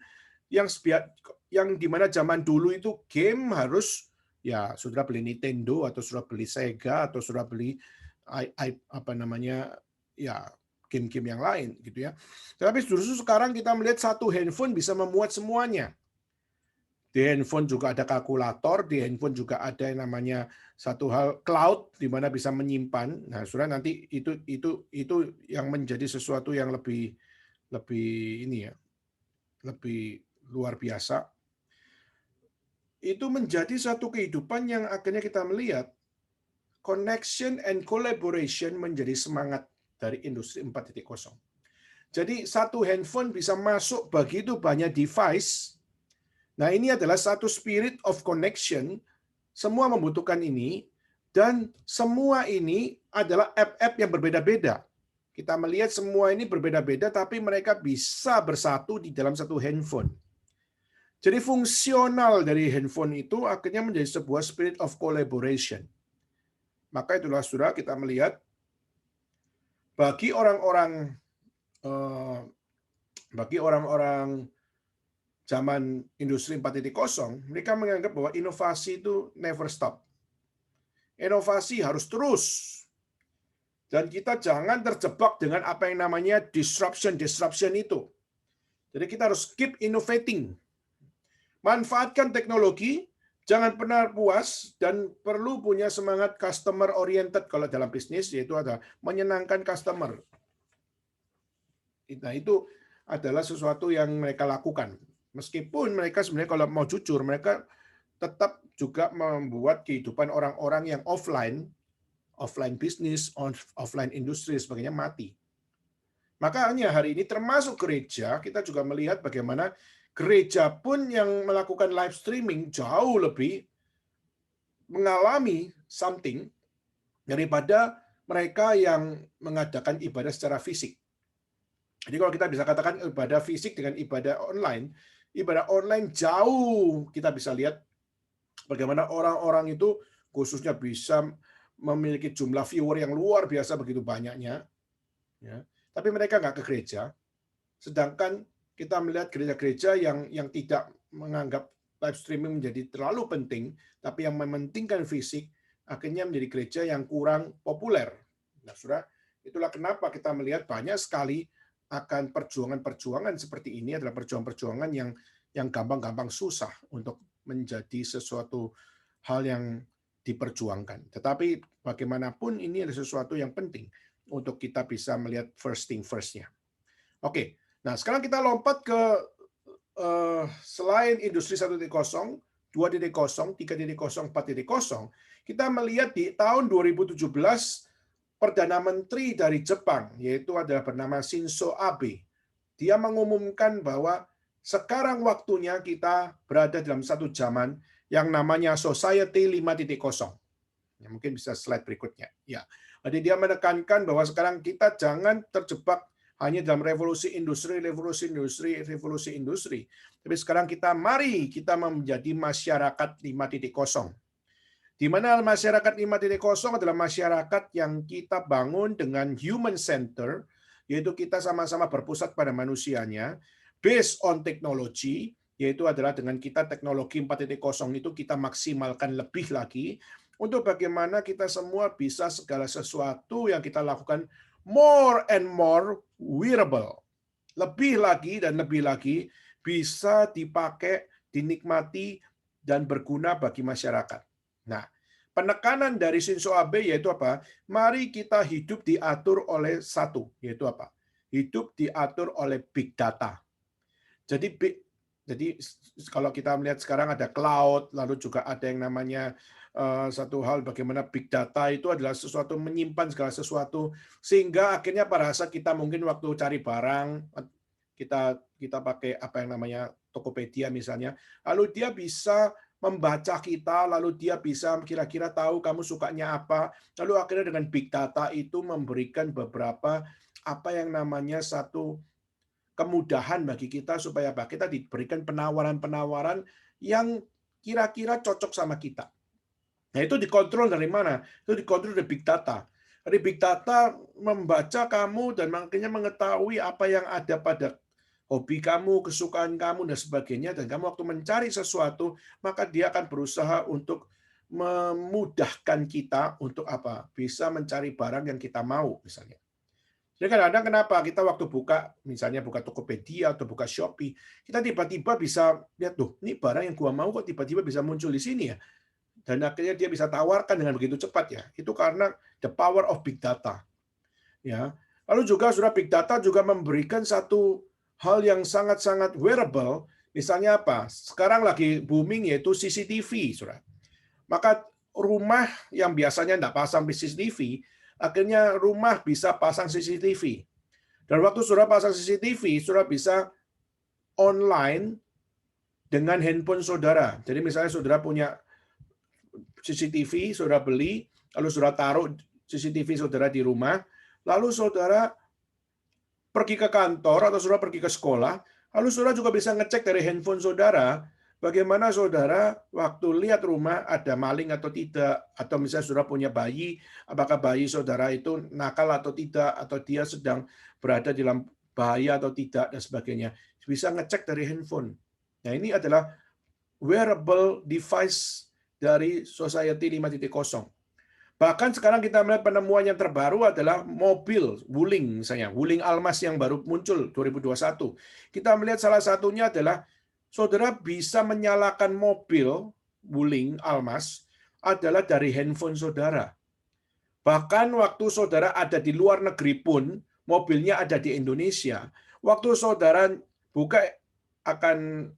yang dimana zaman dulu itu game harus ya saudara beli Nintendo atau saudara beli Sega atau saudara beli ya game-game yang lain gitu ya. Tapi justru sekarang kita melihat satu handphone bisa memuat semuanya. Di handphone juga ada kalkulator, di handphone juga ada yang namanya satu hal cloud di mana bisa menyimpan. Nah, saudara nanti itu yang menjadi sesuatu yang lebih ini ya, lebih luar biasa. Itu menjadi satu kehidupan yang akhirnya kita melihat connection and collaboration menjadi semangat dari industri 4.0. Jadi satu handphone bisa masuk begitu banyak device. Nah, ini adalah satu spirit of connection. Semua membutuhkan ini, dan semua ini adalah app-app yang berbeda-beda. Kita melihat semua ini berbeda-beda, tapi mereka bisa bersatu di dalam satu handphone. Jadi fungsional dari handphone itu akhirnya menjadi sebuah spirit of collaboration. Maka itulah saudara kita melihat bagi orang-orang zaman industri 4.0, mereka menganggap bahwa inovasi itu never stop. Inovasi harus terus. Dan kita jangan terjebak dengan apa yang namanya disruption itu. Jadi kita harus keep innovating. Manfaatkan teknologi, jangan pernah puas, dan perlu punya semangat customer oriented kalau dalam bisnis, yaitu ada menyenangkan customer. Nah, itu adalah sesuatu yang mereka lakukan. Meskipun mereka sebenarnya kalau mau jujur, mereka tetap juga membuat kehidupan orang-orang yang offline bisnis, offline industri sebagainya mati. Makanya hari ini termasuk gereja, kita juga melihat bagaimana gereja pun yang melakukan live streaming jauh lebih mengalami something daripada mereka yang mengadakan ibadah secara fisik. Jadi kalau kita bisa katakan ibadah fisik dengan ibadah online jauh kita bisa lihat bagaimana orang-orang itu khususnya bisa memiliki jumlah viewer yang luar biasa begitu banyaknya, ya. Tapi mereka nggak ke gereja. Sedangkan kita melihat gereja-gereja yang tidak menganggap live streaming menjadi terlalu penting, tapi yang mementingkan fisik, akhirnya menjadi gereja yang kurang populer. Nah, saudara, itulah kenapa kita melihat banyak sekali akan perjuangan-perjuangan seperti ini adalah perjuangan-perjuangan yang gampang-gampang susah untuk menjadi sesuatu hal yang diperjuangkan. Tetapi bagaimanapun ini adalah sesuatu yang penting untuk kita bisa melihat first thing first-nya. Oke, nah sekarang kita lompat ke selain industri 1.0, 2.0, 3.0, 4.0, kita melihat di tahun 2017 Perdana Menteri dari Jepang, yaitu adalah bernama Shinzo Abe. Dia mengumumkan bahwa sekarang waktunya kita berada dalam satu zaman yang namanya Society 5.0. Ya, mungkin bisa slide berikutnya. Ya, jadi dia menekankan bahwa sekarang kita jangan terjebak hanya dalam revolusi industri. Tapi sekarang mari kita menjadi masyarakat 5.0. Di mana masyarakat 5.0 adalah masyarakat yang kita bangun dengan human center, yaitu kita sama-sama berpusat pada manusianya, based on technology, yaitu adalah dengan kita teknologi 4.0 itu kita maksimalkan lebih lagi, untuk bagaimana kita semua bisa segala sesuatu yang kita lakukan more and more wearable. Lebih lagi dan lebih lagi bisa dipakai, dinikmati, dan berguna bagi masyarakat. Nah, penekanan dari Shinzo Abe yaitu apa? Mari kita hidup diatur oleh satu, yaitu apa? Hidup diatur oleh big data. Jadi kalau kita melihat sekarang ada cloud, lalu juga ada yang namanya satu hal bagaimana big data itu adalah sesuatu menyimpan segala sesuatu, sehingga akhirnya pada saat kita mungkin waktu cari barang, kita pakai apa yang namanya Tokopedia misalnya, lalu dia bisa membaca kita, lalu dia bisa kira-kira tahu kamu sukanya apa, lalu akhirnya dengan big data itu memberikan beberapa apa yang namanya satu kemudahan bagi kita supaya apa? Kita diberikan penawaran-penawaran yang kira-kira cocok sama kita. Nah, itu dikontrol dari mana? Itu dikontrol dari big data. Dari big data membaca kamu dan makanya mengetahui apa yang ada pada hobi kamu, kesukaan kamu, dan sebagainya. Dan kamu waktu mencari sesuatu, maka dia akan berusaha untuk memudahkan kita untuk apa? Bisa mencari barang yang kita mau, misalnya. Jadi kadang-kadang kenapa kita waktu misalnya buka Tokopedia atau buka Shopee, kita tiba-tiba bisa lihat, tuh, ini barang yang gua mau kok tiba-tiba bisa muncul di sini ya. Dan akhirnya dia bisa tawarkan dengan begitu cepat ya. Itu karena the power of big data. Ya. Lalu juga sudah big data juga memberikan satu hal yang sangat-sangat wearable. Misalnya apa? Sekarang lagi booming yaitu CCTV, Saudara. Maka rumah yang biasanya tidak pasang CCTV, akhirnya rumah bisa pasang CCTV. Dan waktu Saudara pasang CCTV, Saudara bisa online dengan handphone Saudara. Jadi misalnya Saudara punya CCTV, Saudara beli, lalu Saudara taruh CCTV Saudara di rumah, lalu Saudara pergi ke kantor atau Saudara pergi ke sekolah, lalu Saudara juga bisa ngecek dari handphone Saudara, bagaimana Saudara waktu lihat rumah ada maling atau tidak, atau misalnya Saudara punya bayi, apakah bayi Saudara itu nakal atau tidak, atau dia sedang berada dalam bahaya atau tidak, dan sebagainya. Bisa ngecek dari handphone. Nah, ini adalah wearable device dari Society 5.0. Bahkan sekarang kita melihat penemuan yang terbaru adalah mobil Wuling, misalnya Wuling Almas yang baru muncul 2021. Kita melihat salah satunya adalah Saudara bisa menyalakan mobil Wuling Almas adalah dari handphone Saudara. Bahkan waktu Saudara ada di luar negeri pun, mobilnya ada di Indonesia. Waktu Saudara buka akan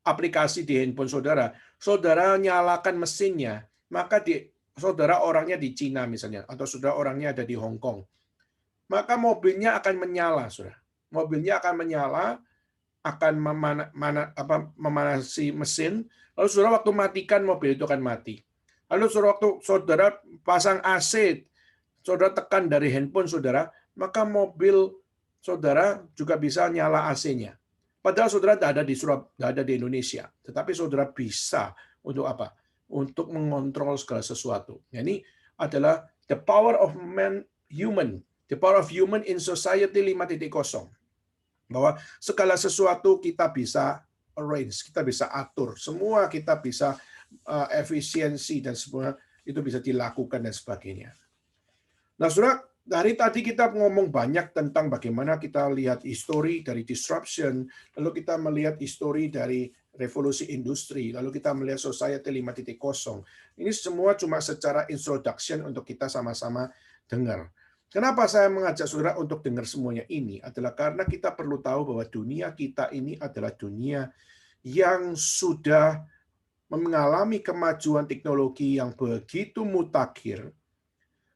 aplikasi di handphone Saudara, Saudara nyalakan mesinnya, maka Saudara orangnya di Cina misalnya, atau Saudara orangnya ada di Hong Kong. maka mobilnya akan menyala, Saudara. Mobilnya akan menyala, akan memanasi mesin, lalu Saudara waktu matikan mobil itu akan mati. Lalu waktu Saudara pasang AC, Saudara tekan dari handphone Saudara, maka mobil Saudara juga bisa nyala AC-nya. Padahal Saudara tidak ada di Indonesia, tetapi Saudara bisa untuk apa? Untuk mengontrol segala sesuatu. Ini adalah the power of human, the power of human in society 5.0. Bahwa segala sesuatu kita bisa arrange, kita bisa atur, semua kita bisa efisiensi dan semua itu bisa dilakukan dan sebagainya. Nah, Saudara, dari tadi kita ngomong banyak tentang bagaimana kita lihat histori dari disruption, lalu kita melihat histori dari revolusi industri, lalu kita melihat society 5.0. Ini semua cuma secara introduction untuk kita sama-sama dengar. Kenapa saya mengajak Saudara untuk dengar semuanya ini adalah karena kita perlu tahu bahwa dunia kita ini adalah dunia yang sudah mengalami kemajuan teknologi yang begitu mutakhir.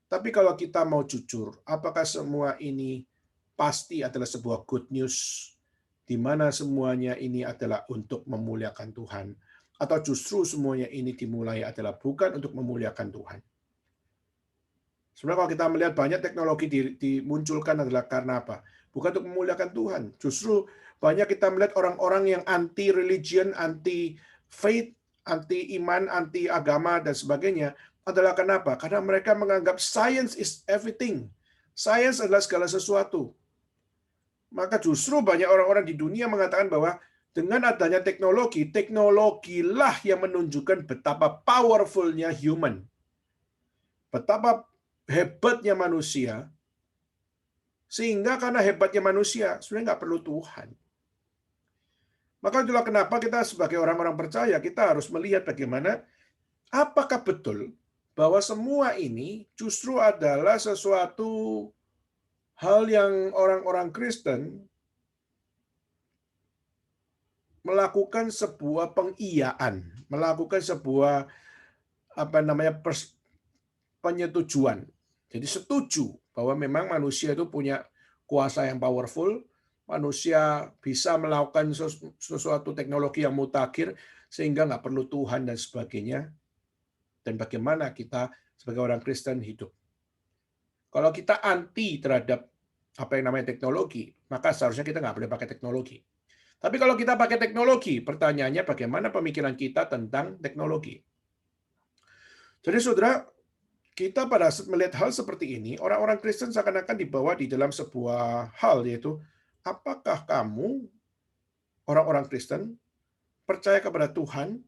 Tapi kalau kita mau jujur, apakah semua ini pasti adalah sebuah good news, di mana semuanya ini adalah untuk memuliakan Tuhan, atau justru semuanya ini dimulai adalah bukan untuk memuliakan Tuhan? Sebenarnya kalau kita melihat banyak teknologi dimunculkan adalah karena apa? Bukan untuk memuliakan Tuhan. Justru banyak kita melihat orang-orang yang anti-religion, anti-faith, anti-iman, anti-agama, dan sebagainya, adalah kenapa? Karena mereka menganggap science is everything. Science adalah segala sesuatu. Maka justru banyak orang-orang di dunia mengatakan bahwa dengan adanya teknologi, teknologilah yang menunjukkan betapa powerful-nya human. Betapa hebatnya manusia, sehingga karena hebatnya manusia, sebenarnya nggak perlu Tuhan. Maka itulah kenapa kita sebagai orang-orang percaya, kita harus melihat bagaimana, apakah betul bahwa semua ini justru adalah sesuatu hal yang orang-orang Kristen melakukan sebuah pengiyaan, melakukan sebuah penyetujuan. Jadi setuju bahwa memang manusia itu punya kuasa yang powerful, manusia bisa melakukan sesuatu teknologi yang mutakhir sehingga nggak perlu Tuhan dan sebagainya. Dan bagaimana kita sebagai orang Kristen hidup. Kalau kita anti terhadap apa yang namanya teknologi, maka seharusnya kita nggak boleh pakai teknologi. Tapi kalau kita pakai teknologi, pertanyaannya bagaimana pemikiran kita tentang teknologi. Jadi saudara, kita pada melihat hal seperti ini, orang-orang Kristen seakan-akan dibawa di dalam sebuah hal, yaitu apakah kamu, orang-orang Kristen, percaya kepada Tuhan.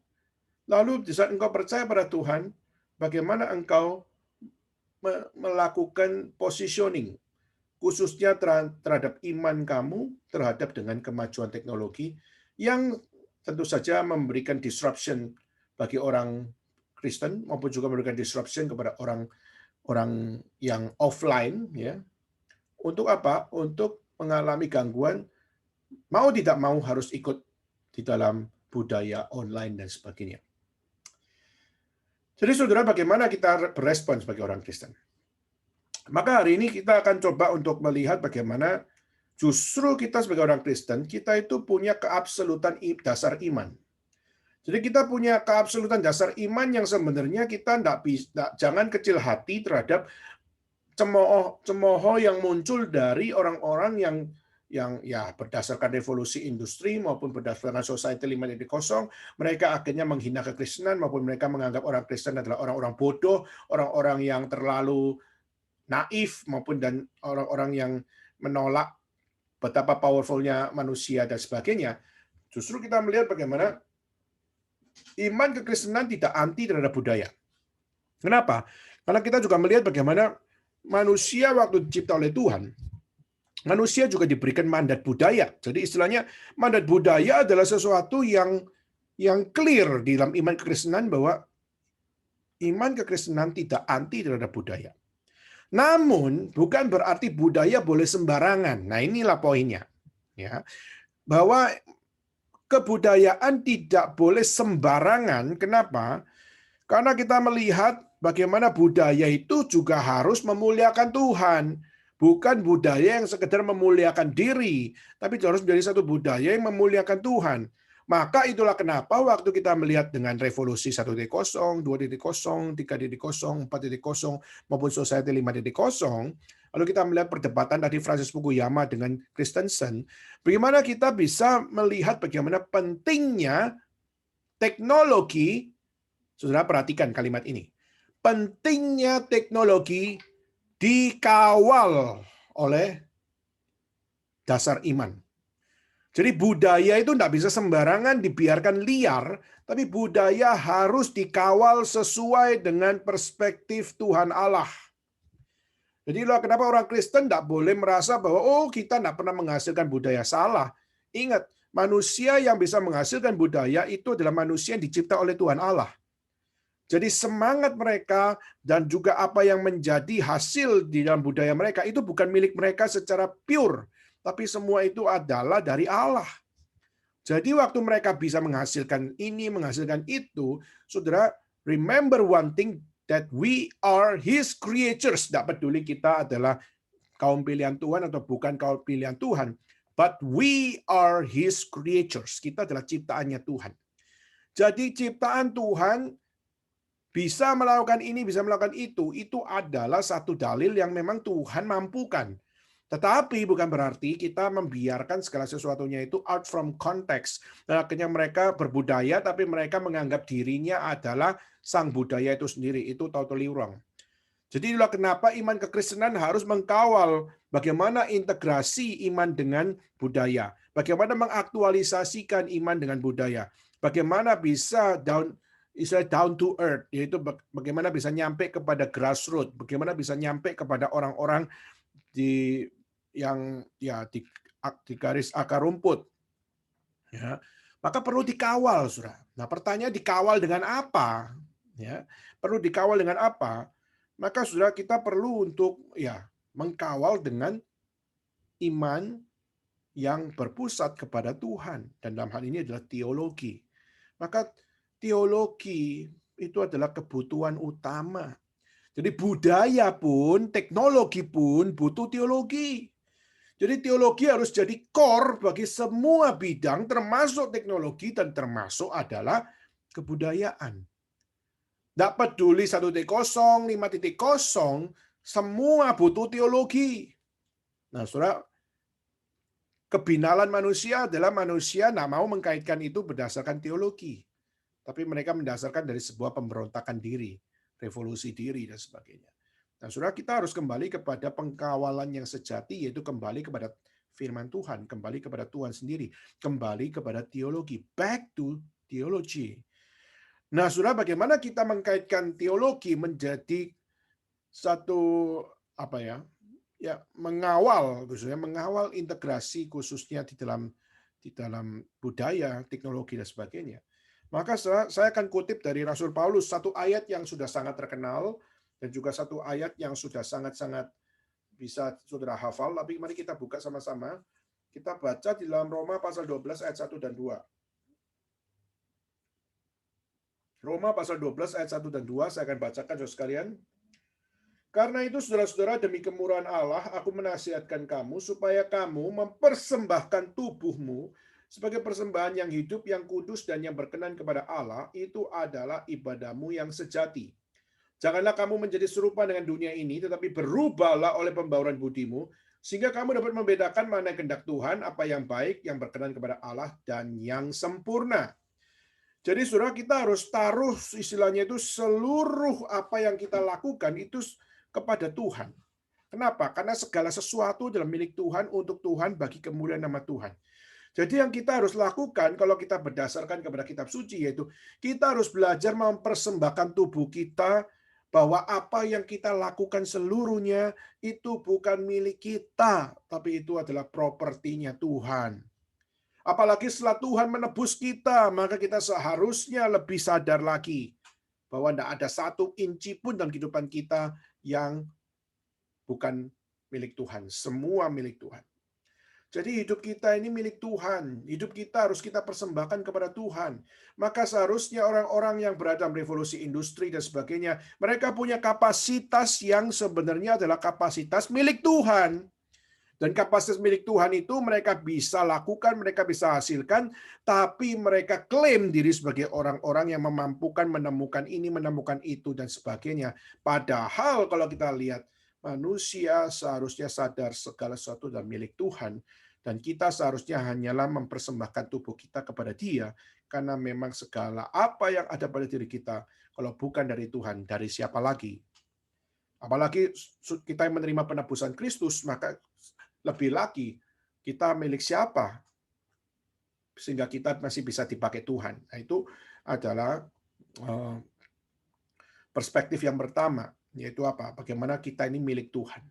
Lalu di saat engkau percaya pada Tuhan, bagaimana engkau melakukan positioning, khususnya terhadap iman kamu terhadap dengan kemajuan teknologi yang tentu saja memberikan disruption bagi orang Kristen maupun juga memberikan disruption kepada orang yang offline, ya. Untuk apa? Untuk mengalami gangguan, mau tidak mau harus ikut di dalam budaya online dan sebagainya. Jadi saudara, bagaimana kita berespon sebagai orang Kristen? Maka hari ini kita akan coba untuk melihat bagaimana justru kita sebagai orang Kristen, kita itu punya keabsolutan dasar iman. Jadi kita punya keabsolutan dasar iman yang sebenarnya kita jangan kecil hati terhadap cemooh yang muncul dari orang-orang yang ya berdasarkan revolusi industri maupun berdasarkan society 5.0, mereka akhirnya menghina kekristenan maupun mereka menganggap orang Kristen adalah orang-orang bodoh, orang-orang yang terlalu naif maupun dan orang-orang yang menolak betapa powerfulnya manusia dan sebagainya. Justru kita melihat bagaimana iman kekristenan tidak anti terhadap budaya. Kenapa? Karena kita juga melihat bagaimana manusia waktu dicipta oleh Tuhan, manusia juga diberikan mandat budaya. Jadi istilahnya mandat budaya adalah sesuatu yang clear di dalam iman kekristenan bahwa iman kekristenan tidak anti terhadap budaya. Namun bukan berarti budaya boleh sembarangan. Nah, inilah poinnya. Ya. Bahwa kebudayaan tidak boleh sembarangan. Kenapa? Karena kita melihat bagaimana budaya itu juga harus memuliakan Tuhan. Bukan budaya yang sekedar memuliakan diri, tapi harus menjadi satu budaya yang memuliakan Tuhan. Maka itulah kenapa waktu kita melihat dengan revolusi 1.0, 2.0, 3.0, 4.0, maupun society 5.0, lalu kita melihat perdebatan tadi Francis Fukuyama dengan Christensen, bagaimana kita bisa melihat bagaimana pentingnya teknologi. Saudara perhatikan kalimat ini. Pentingnya teknologi dikawal oleh dasar iman. Jadi budaya itu tidak bisa sembarangan dibiarkan liar, tapi budaya harus dikawal sesuai dengan perspektif Tuhan Allah. Jadi itulah kenapa orang Kristen tidak boleh merasa bahwa kita tidak pernah menghasilkan budaya. Salah. Ingat, manusia yang bisa menghasilkan budaya itu adalah manusia yang dicipta oleh Tuhan Allah. Jadi semangat mereka dan juga apa yang menjadi hasil di dalam budaya mereka itu bukan milik mereka secara pure, tapi semua itu adalah dari Allah. Jadi waktu mereka bisa menghasilkan ini, menghasilkan itu, saudara, remember one thing, that we are His creatures. Tidak peduli kita adalah kaum pilihan Tuhan atau bukan kaum pilihan Tuhan, but we are His creatures. Kita adalah ciptaannya Tuhan. Jadi ciptaan Tuhan bisa melakukan ini, bisa melakukan itu adalah satu dalil yang memang Tuhan mampukan. Tetapi bukan berarti kita membiarkan segala sesuatunya itu out from context. Dan akhirnya mereka berbudaya, tapi mereka menganggap dirinya adalah sang budaya itu sendiri. Itu totally wrong. Jadi itulah kenapa iman kekristenan harus mengkawal bagaimana integrasi iman dengan budaya. Bagaimana mengaktualisasikan iman dengan budaya. Bagaimana bisa down to earth, yaitu bagaimana bisa nyampe kepada grassroots, bagaimana bisa nyampe kepada orang-orang di garis akar rumput. Ya, maka perlu dikawal, Saudara. Nah, pertanyaan dikawal dengan apa? Ya, perlu dikawal dengan apa? Maka Saudara, kita perlu untuk mengkawal dengan iman yang berpusat kepada Tuhan, dan dalam hal ini adalah teologi. Maka teologi itu adalah kebutuhan utama. Jadi budaya pun, teknologi pun butuh teologi. Jadi teologi harus jadi core bagi semua bidang, termasuk teknologi dan termasuk adalah kebudayaan. Tidak peduli 1.0, 5.0, semua butuh teologi. Nah, Saudara, kebinalan manusia adalah manusia tidak mau mengkaitkan itu berdasarkan teologi. Tapi mereka mendasarkan dari sebuah pemberontakan diri, revolusi diri, dan sebagainya. Nah, Saudara, kita harus kembali kepada pengkawalan yang sejati, yaitu kembali kepada firman Tuhan, kembali kepada Tuhan sendiri, kembali kepada teologi. Back to theology. Nah, Saudara, bagaimana kita mengkaitkan teologi menjadi satu mengawal integrasi khususnya di dalam budaya, teknologi, dan sebagainya. Maka saya akan kutip dari Rasul Paulus, satu ayat yang sudah sangat terkenal, dan juga satu ayat yang sudah sangat-sangat bisa Saudara hafal, tapi mari kita buka sama-sama. Kita baca di dalam Roma pasal 12 ayat 1 dan 2. Roma pasal 12 ayat 1 dan 2, saya akan bacakan saudara sekalian. Karena itu saudara-saudara, demi kemurahan Allah, aku menasihatkan kamu supaya kamu mempersembahkan tubuhmu sebagai persembahan yang hidup, yang kudus, dan yang berkenan kepada Allah. Itu adalah ibadahmu yang sejati. Janganlah kamu menjadi serupa dengan dunia ini, tetapi berubahlah oleh pembauran budimu, sehingga kamu dapat membedakan mana kehendak Tuhan, apa yang baik, yang berkenan kepada Allah, dan yang sempurna. Jadi saudara, kita harus taruh istilahnya itu seluruh apa yang kita lakukan itu kepada Tuhan. Kenapa? Karena segala sesuatu adalah milik Tuhan, untuk Tuhan, bagi kemuliaan nama Tuhan. Jadi yang kita harus lakukan kalau kita berdasarkan kepada kitab suci, yaitu kita harus belajar mempersembahkan tubuh kita, bahwa apa yang kita lakukan seluruhnya itu bukan milik kita, tapi itu adalah propertinya Tuhan. Apalagi setelah Tuhan menebus kita, maka kita seharusnya lebih sadar lagi bahwa tidak ada satu inci pun dalam kehidupan kita yang bukan milik Tuhan. Semua milik Tuhan. Jadi hidup kita ini milik Tuhan. Hidup kita harus kita persembahkan kepada Tuhan. Maka seharusnya orang-orang yang berada dalam revolusi industri dan sebagainya, mereka punya kapasitas yang sebenarnya adalah kapasitas milik Tuhan. Dan kapasitas milik Tuhan itu mereka bisa lakukan, mereka bisa hasilkan, tapi mereka klaim diri sebagai orang-orang yang memampukan menemukan ini, menemukan itu, dan sebagainya. Padahal kalau kita lihat, manusia seharusnya sadar segala sesuatu adalah milik Tuhan, dan kita seharusnya hanyalah mempersembahkan tubuh kita kepada Dia, karena memang segala apa yang ada pada diri kita, kalau bukan dari Tuhan, dari siapa lagi? Apalagi kita yang menerima penebusan Kristus, maka lebih lagi kita milik siapa sehingga kita masih bisa dipakai Tuhan. Nah, itu adalah perspektif yang pertama, yaitu apa? Bagaimana kita ini milik Tuhan.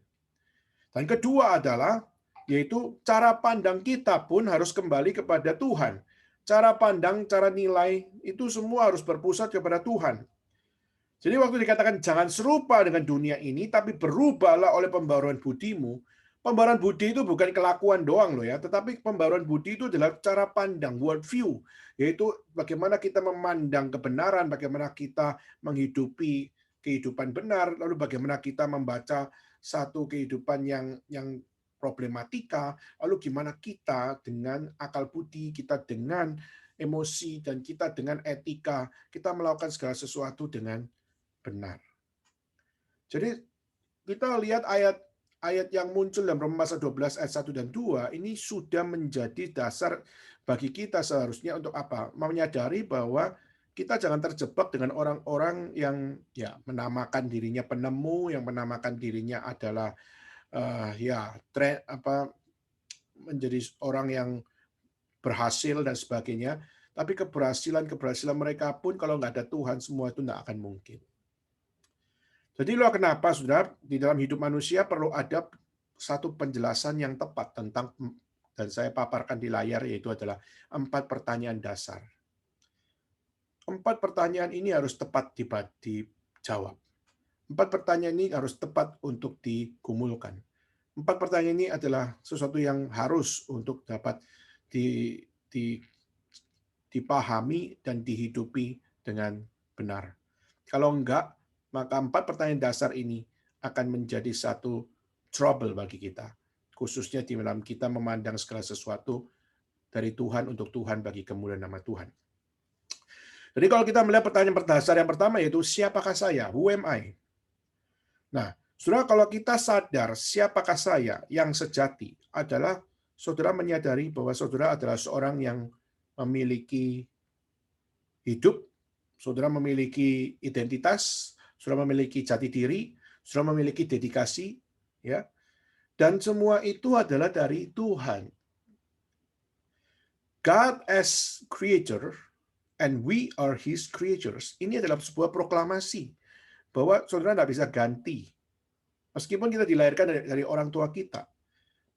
Dan kedua adalah yaitu cara pandang kita pun harus kembali kepada Tuhan. Cara pandang, cara nilai itu semua harus berpusat kepada Tuhan. Jadi waktu dikatakan jangan serupa dengan dunia ini, tapi berubahlah oleh pembaruan budimu. Pembaruan budi itu bukan kelakuan doang loh ya, tetapi pembaruan budi itu adalah cara pandang, world view, yaitu bagaimana kita memandang kebenaran, bagaimana kita menghidupi kehidupan benar, lalu bagaimana kita membaca satu kehidupan yang problematika, lalu gimana kita dengan akal budi, kita dengan emosi, dan kita dengan etika, kita melakukan segala sesuatu dengan benar. Jadi kita lihat ayat yang muncul dalam Roma pasal 12 ayat 1 dan 2 ini sudah menjadi dasar bagi kita seharusnya untuk apa? Menyadari bahwa kita jangan terjebak dengan orang-orang yang ya menamakan dirinya penemu, yang menamakan dirinya adalah menjadi orang yang berhasil dan sebagainya. Tapi keberhasilan mereka pun kalau nggak ada Tuhan semua itu nggak akan mungkin. Jadi itulah kenapa, saudara, di dalam hidup manusia perlu ada satu penjelasan yang tepat tentang, dan saya paparkan di layar, yaitu adalah 4 pertanyaan dasar. 4 pertanyaan ini harus tepat dijawab. 4 pertanyaan ini harus tepat untuk digumulkan. 4 pertanyaan ini adalah sesuatu yang harus untuk dapat dipahami dan dihidupi dengan benar. Kalau enggak, maka 4 pertanyaan dasar ini akan menjadi satu trouble bagi kita, khususnya di dalam kita memandang segala sesuatu dari Tuhan untuk Tuhan bagi kemuliaan nama Tuhan. Jadi kalau kita melihat pertanyaan dasar yang pertama yaitu siapakah saya? Who am I? Nah, saudara, kalau kita sadar siapakah saya yang sejati adalah saudara menyadari bahwa saudara adalah seorang yang memiliki hidup, saudara memiliki identitas, saudara memiliki jati diri, saudara memiliki dedikasi, ya. Dan semua itu adalah dari Tuhan. God as creator and we are his creatures. Ini adalah sebuah proklamasi bahwa saudara tidak bisa ganti. Meskipun kita dilahirkan dari orang tua kita.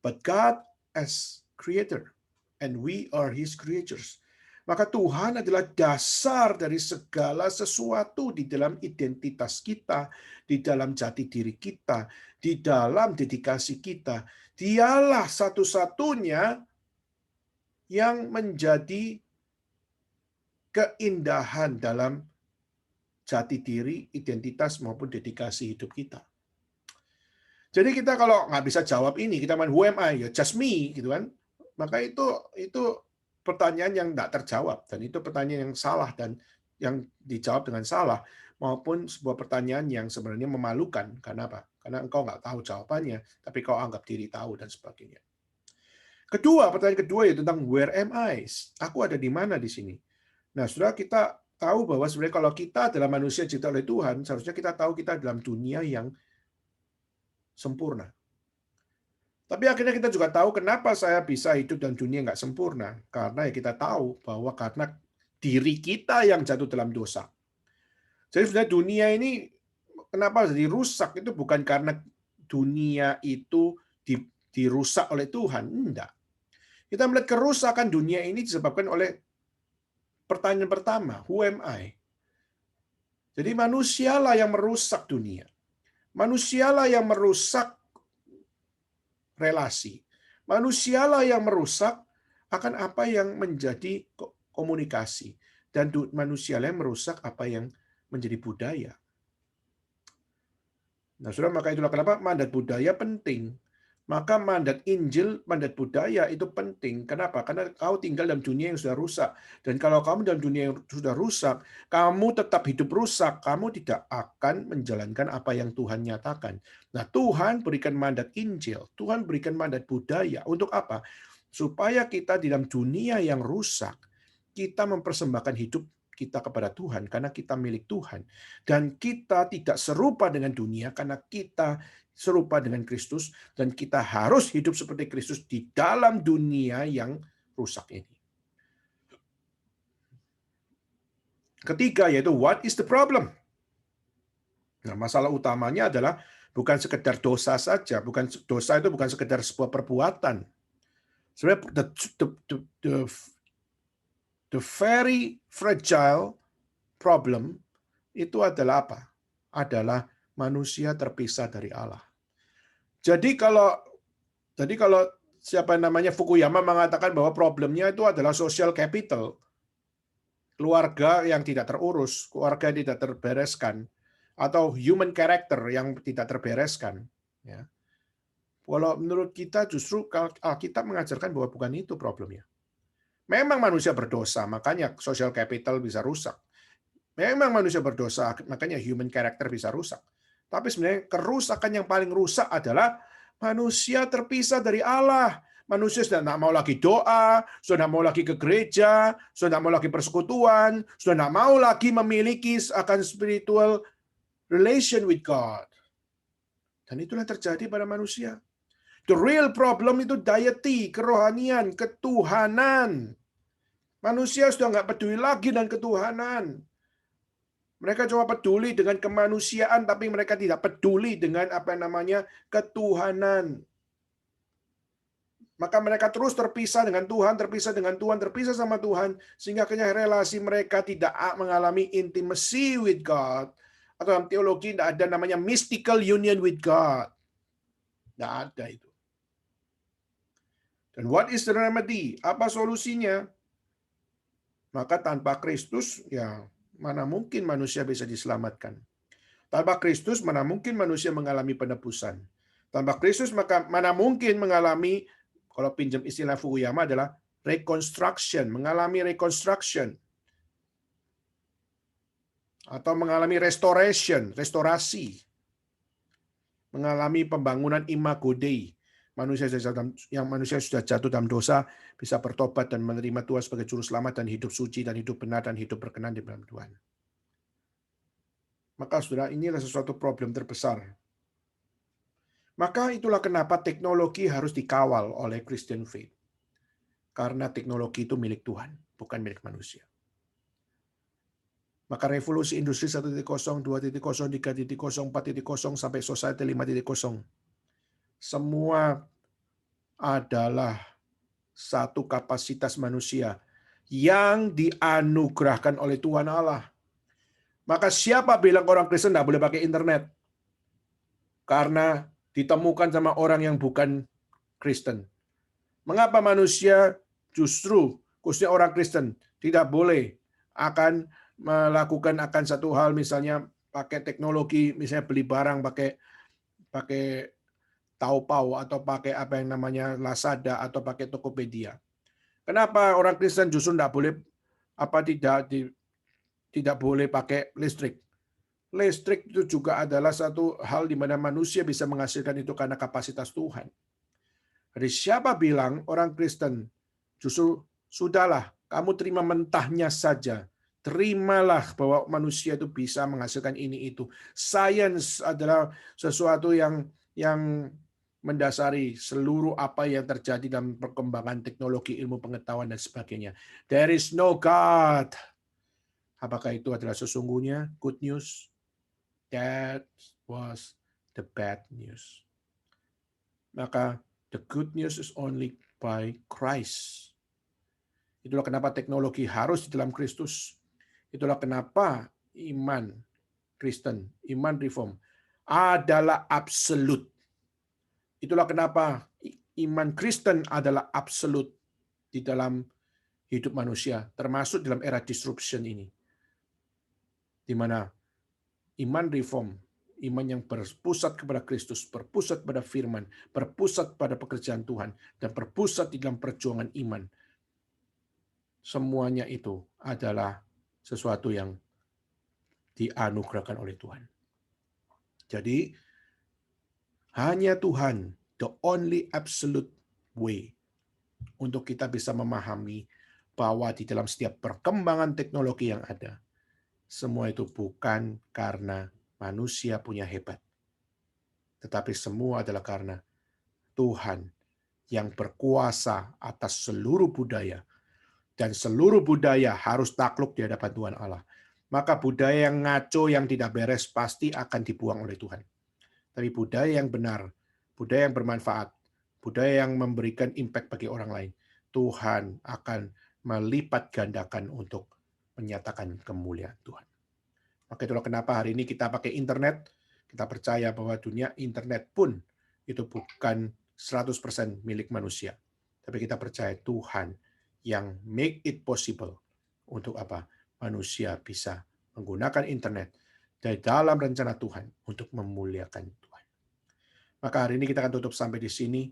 But God as creator and we are his creatures. Maka Tuhan adalah dasar dari segala sesuatu di dalam identitas kita, di dalam jati diri kita, di dalam dedikasi kita. Dialah satu-satunya yang menjadi keindahan dalam jati diri, identitas, maupun dedikasi hidup kita. Jadi kita kalau nggak bisa jawab ini, kita main who am I, ya just me, gitu kan. Maka itu pertanyaan yang nggak terjawab, dan itu pertanyaan yang salah dan yang dijawab dengan salah, maupun sebuah pertanyaan yang sebenarnya memalukan. Karena apa? Karena engkau nggak tahu jawabannya, tapi kau anggap diri tahu dan sebagainya. Pertanyaan kedua yaitu tentang where am I? Aku ada di mana di sini? Nah, saudara, kita tahu bahwa sebenarnya kalau kita adalah manusia dicipta oleh Tuhan, seharusnya kita tahu kita dalam dunia yang sempurna. Tapi akhirnya kita juga tahu kenapa saya bisa hidup dalam dunia nggak sempurna. Karena ya kita tahu bahwa karena diri kita yang jatuh dalam dosa. Jadi sebenarnya dunia ini kenapa jadi rusak itu bukan karena dunia itu dirusak oleh Tuhan. Enggak. Kita melihat kerusakan dunia ini disebabkan oleh pertanyaan pertama, who am I? Jadi manusialah yang merusak dunia. Manusialah yang merusak relasi. Manusialah yang merusak akan apa yang menjadi komunikasi. Dan manusialah yang merusak apa yang menjadi budaya. Nah, saudara, maka itulah kenapa mandat budaya penting. Maka mandat Injil, mandat budaya itu penting. Kenapa? Karena kau tinggal dalam dunia yang sudah rusak. Dan kalau kamu dalam dunia yang sudah rusak, kamu tetap hidup rusak. Kamu tidak akan menjalankan apa yang Tuhan nyatakan. Nah, Tuhan berikan mandat Injil. Tuhan berikan mandat budaya. Untuk apa? Supaya kita di dalam dunia yang rusak, kita mempersembahkan hidup kita kepada Tuhan karena kita milik Tuhan, dan kita tidak serupa dengan dunia karena kita serupa dengan Kristus, dan kita harus hidup seperti Kristus di dalam dunia yang rusak ini. Ketiga yaitu what is the problem? Nah, masalah utamanya adalah bukan sekedar dosa saja, dosa itu bukan sekedar sebuah perbuatan. Sebenarnya the very fragile problem itu adalah apa? Adalah manusia terpisah dari Allah. Jadi kalau siapa namanya Fukuyama mengatakan bahwa problemnya itu adalah social capital, keluarga yang tidak terurus, keluarga yang tidak terbereskan, atau human character yang tidak terbereskan. Ya. Kalau menurut kita justru Alkitab mengajarkan bahwa bukan itu problemnya. Memang manusia berdosa, makanya social capital bisa rusak. Memang manusia berdosa, makanya human character bisa rusak. Tapi sebenarnya kerusakan yang paling rusak adalah manusia terpisah dari Allah. Manusia sudah tidak mau lagi doa, sudah tidak mau lagi ke gereja, sudah tidak mau lagi persekutuan, sudah tidak mau lagi memiliki akan spiritual relation with God. Dan itulah yang terjadi pada manusia. The real problem itu deity, kerohanian, ketuhanan. Manusia sudah nggak peduli lagi dengan ketuhanan. Mereka cuma peduli dengan kemanusiaan, tapi mereka tidak peduli dengan apa namanya ketuhanan. Maka mereka terus terpisah dengan Tuhan, terpisah dengan Tuhan, terpisah sama Tuhan, sehingga akhirnya relasi mereka tidak mengalami intimacy with God. Atau dalam teologi tidak ada namanya mystical union with God. Tidak ada itu. Dan what is the remedy? Apa solusinya? Maka tanpa Kristus, ya mana mungkin manusia bisa diselamatkan. Tanpa Kristus, mana mungkin manusia mengalami penebusan. Tanpa Kristus, maka mana mungkin mengalami, kalau pinjam istilah Fukuyama adalah reconstruction, mengalami reconstruction. Atau mengalami restorasi. Mengalami pembangunan imago Dei. Manusia sudah jatuh dalam dosa bisa bertobat dan menerima Tuhan sebagai juru selamat dan hidup suci dan hidup benar dan hidup berkenan di dalam Tuhan. Maka saudara, inilah sesuatu problem terbesar. Maka itulah kenapa teknologi harus dikawal oleh Christian faith. Karena teknologi itu milik Tuhan, bukan milik manusia. Maka revolusi industri 1.0, 2.0, 3.0, 4.0 sampai society 5.0 semua adalah satu kapasitas manusia yang dianugerahkan oleh Tuhan Allah. Maka siapa bilang orang Kristen tidak boleh pakai internet? Karena ditemukan sama orang yang bukan Kristen. Mengapa manusia justru, khususnya orang Kristen, tidak boleh akan melakukan akan satu hal, misalnya pakai teknologi, misalnya beli barang pakai Taobao atau pakai apa yang namanya Lazada atau pakai Tokopedia. Kenapa orang Kristen justru tidak boleh pakai listrik? Listrik itu juga adalah satu hal di mana manusia bisa menghasilkan itu karena kapasitas Tuhan. Jadi siapa bilang orang Kristen justru sudahlah, kamu terima mentahnya saja. Terimalah bahwa manusia itu bisa menghasilkan ini itu. Science adalah sesuatu yang mendasari seluruh apa yang terjadi dalam perkembangan teknologi, ilmu pengetahuan, dan sebagainya. There is no God. Apakah itu adalah sesungguhnya good news? That was the bad news. Maka the good news is only by Christ. Itulah kenapa teknologi harus di dalam Kristus. Itulah kenapa iman Kristen, iman reform adalah absolut. Itulah kenapa iman Kristen adalah absolut di dalam hidup manusia, termasuk dalam era disruption ini, di mana iman reform, iman yang berpusat kepada Kristus, berpusat pada firman, berpusat pada pekerjaan Tuhan, dan berpusat di dalam perjuangan iman. Semuanya itu adalah sesuatu yang dianugerahkan oleh Tuhan. Jadi, hanya Tuhan, the only absolute way untuk kita bisa memahami bahwa di dalam setiap perkembangan teknologi yang ada, semua itu bukan karena manusia punya hebat, tetapi semua adalah karena Tuhan yang berkuasa atas seluruh budaya, dan seluruh budaya harus takluk di hadapan Tuhan Allah. Maka budaya yang ngaco, yang tidak beres, pasti akan dibuang oleh Tuhan. Tapi budaya yang benar, budaya yang bermanfaat, budaya yang memberikan impact bagi orang lain, Tuhan akan melipat gandakan untuk menyatakan kemuliaan Tuhan. Maka itulah kenapa hari ini kita pakai internet. Kita percaya bahwa dunia internet pun itu bukan 100% milik manusia. Tapi kita percaya Tuhan yang make it possible untuk apa? Manusia bisa menggunakan internet dari dalam rencana Tuhan untuk memuliakan Tuhan. Maka hari ini kita akan tutup sampai di sini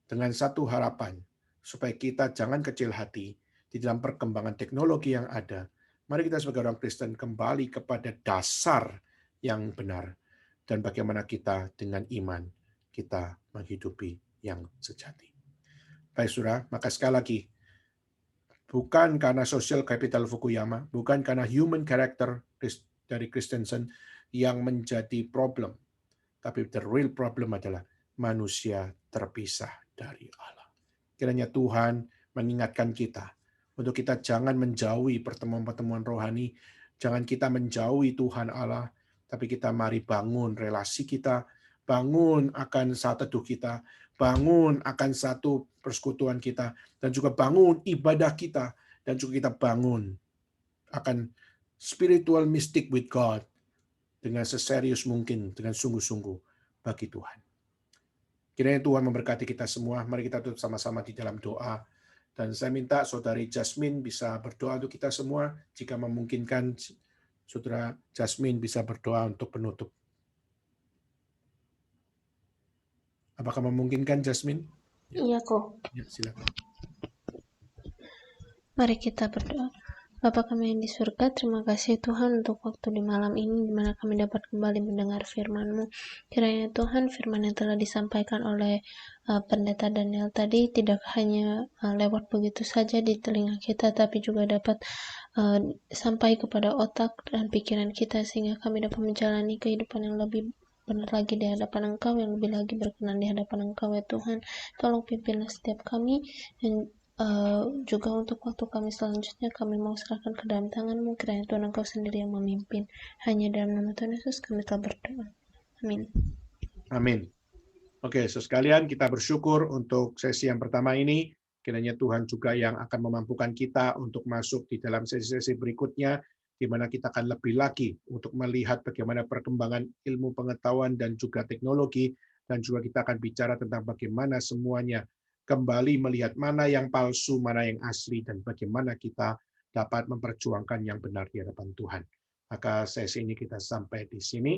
dengan satu harapan, supaya kita jangan kecil hati di dalam perkembangan teknologi yang ada. Mari kita sebagai orang Kristen kembali kepada dasar yang benar, dan bagaimana kita dengan iman kita menghidupi yang sejati. Baik saudara, maka sekali lagi, bukan karena social capital Fukuyama, bukan karena human character dari Christensen yang menjadi problem, tapi the real problem adalah manusia terpisah dari Allah. Kiranya Tuhan mengingatkan kita untuk kita jangan menjauhi pertemuan-pertemuan rohani, jangan kita menjauhi Tuhan Allah, tapi kita mari bangun relasi kita, bangun akan saat teduh kita, bangun akan satu persekutuan kita, dan juga bangun ibadah kita, dan juga kita bangun akan spiritual mystic with God dengan seserius mungkin, dengan sungguh-sungguh bagi Tuhan. Kiranya Tuhan memberkati kita semua. Mari kita tutup sama-sama di dalam doa. Dan saya minta saudari Jasmine bisa berdoa untuk kita semua. Jika memungkinkan, saudara Jasmine bisa berdoa untuk penutup. Apakah memungkinkan, Jasmine? Iya kok. Ya, silakan. Mari kita berdoa. Bapa kami yang di surga, terima kasih Tuhan untuk waktu di malam ini di mana kami dapat kembali mendengar firman-Mu. Kiranya Tuhan firman yang telah disampaikan oleh Pendeta Daniel tadi tidak hanya lewat begitu saja di telinga kita, tapi juga dapat sampai kepada otak dan pikiran kita sehingga kami dapat menjalani kehidupan yang lebih benar lagi di hadapan Engkau, yang lebih lagi berkenan di hadapan Engkau ya Tuhan. Tolong pimpinlah setiap kami, dan juga untuk waktu kami selanjutnya kami mau serahkan ke dalam tangan-Mu. Kiranya Tuhan Engkau sendiri yang memimpin. Hanya dalam nama Tuhan Yesus kami telah berdoa. Amin. Amin. Oke, sekalian kita bersyukur untuk sesi yang pertama ini. Kiranya Tuhan juga yang akan memampukan kita untuk masuk di dalam sesi-sesi berikutnya, di mana kita akan lebih lagi untuk melihat bagaimana perkembangan ilmu pengetahuan dan juga teknologi, dan juga kita akan bicara tentang bagaimana semuanya kembali melihat mana yang palsu, mana yang asli, dan bagaimana kita dapat memperjuangkan yang benar di hadapan Tuhan. Maka sesi ini kita sampai di sini.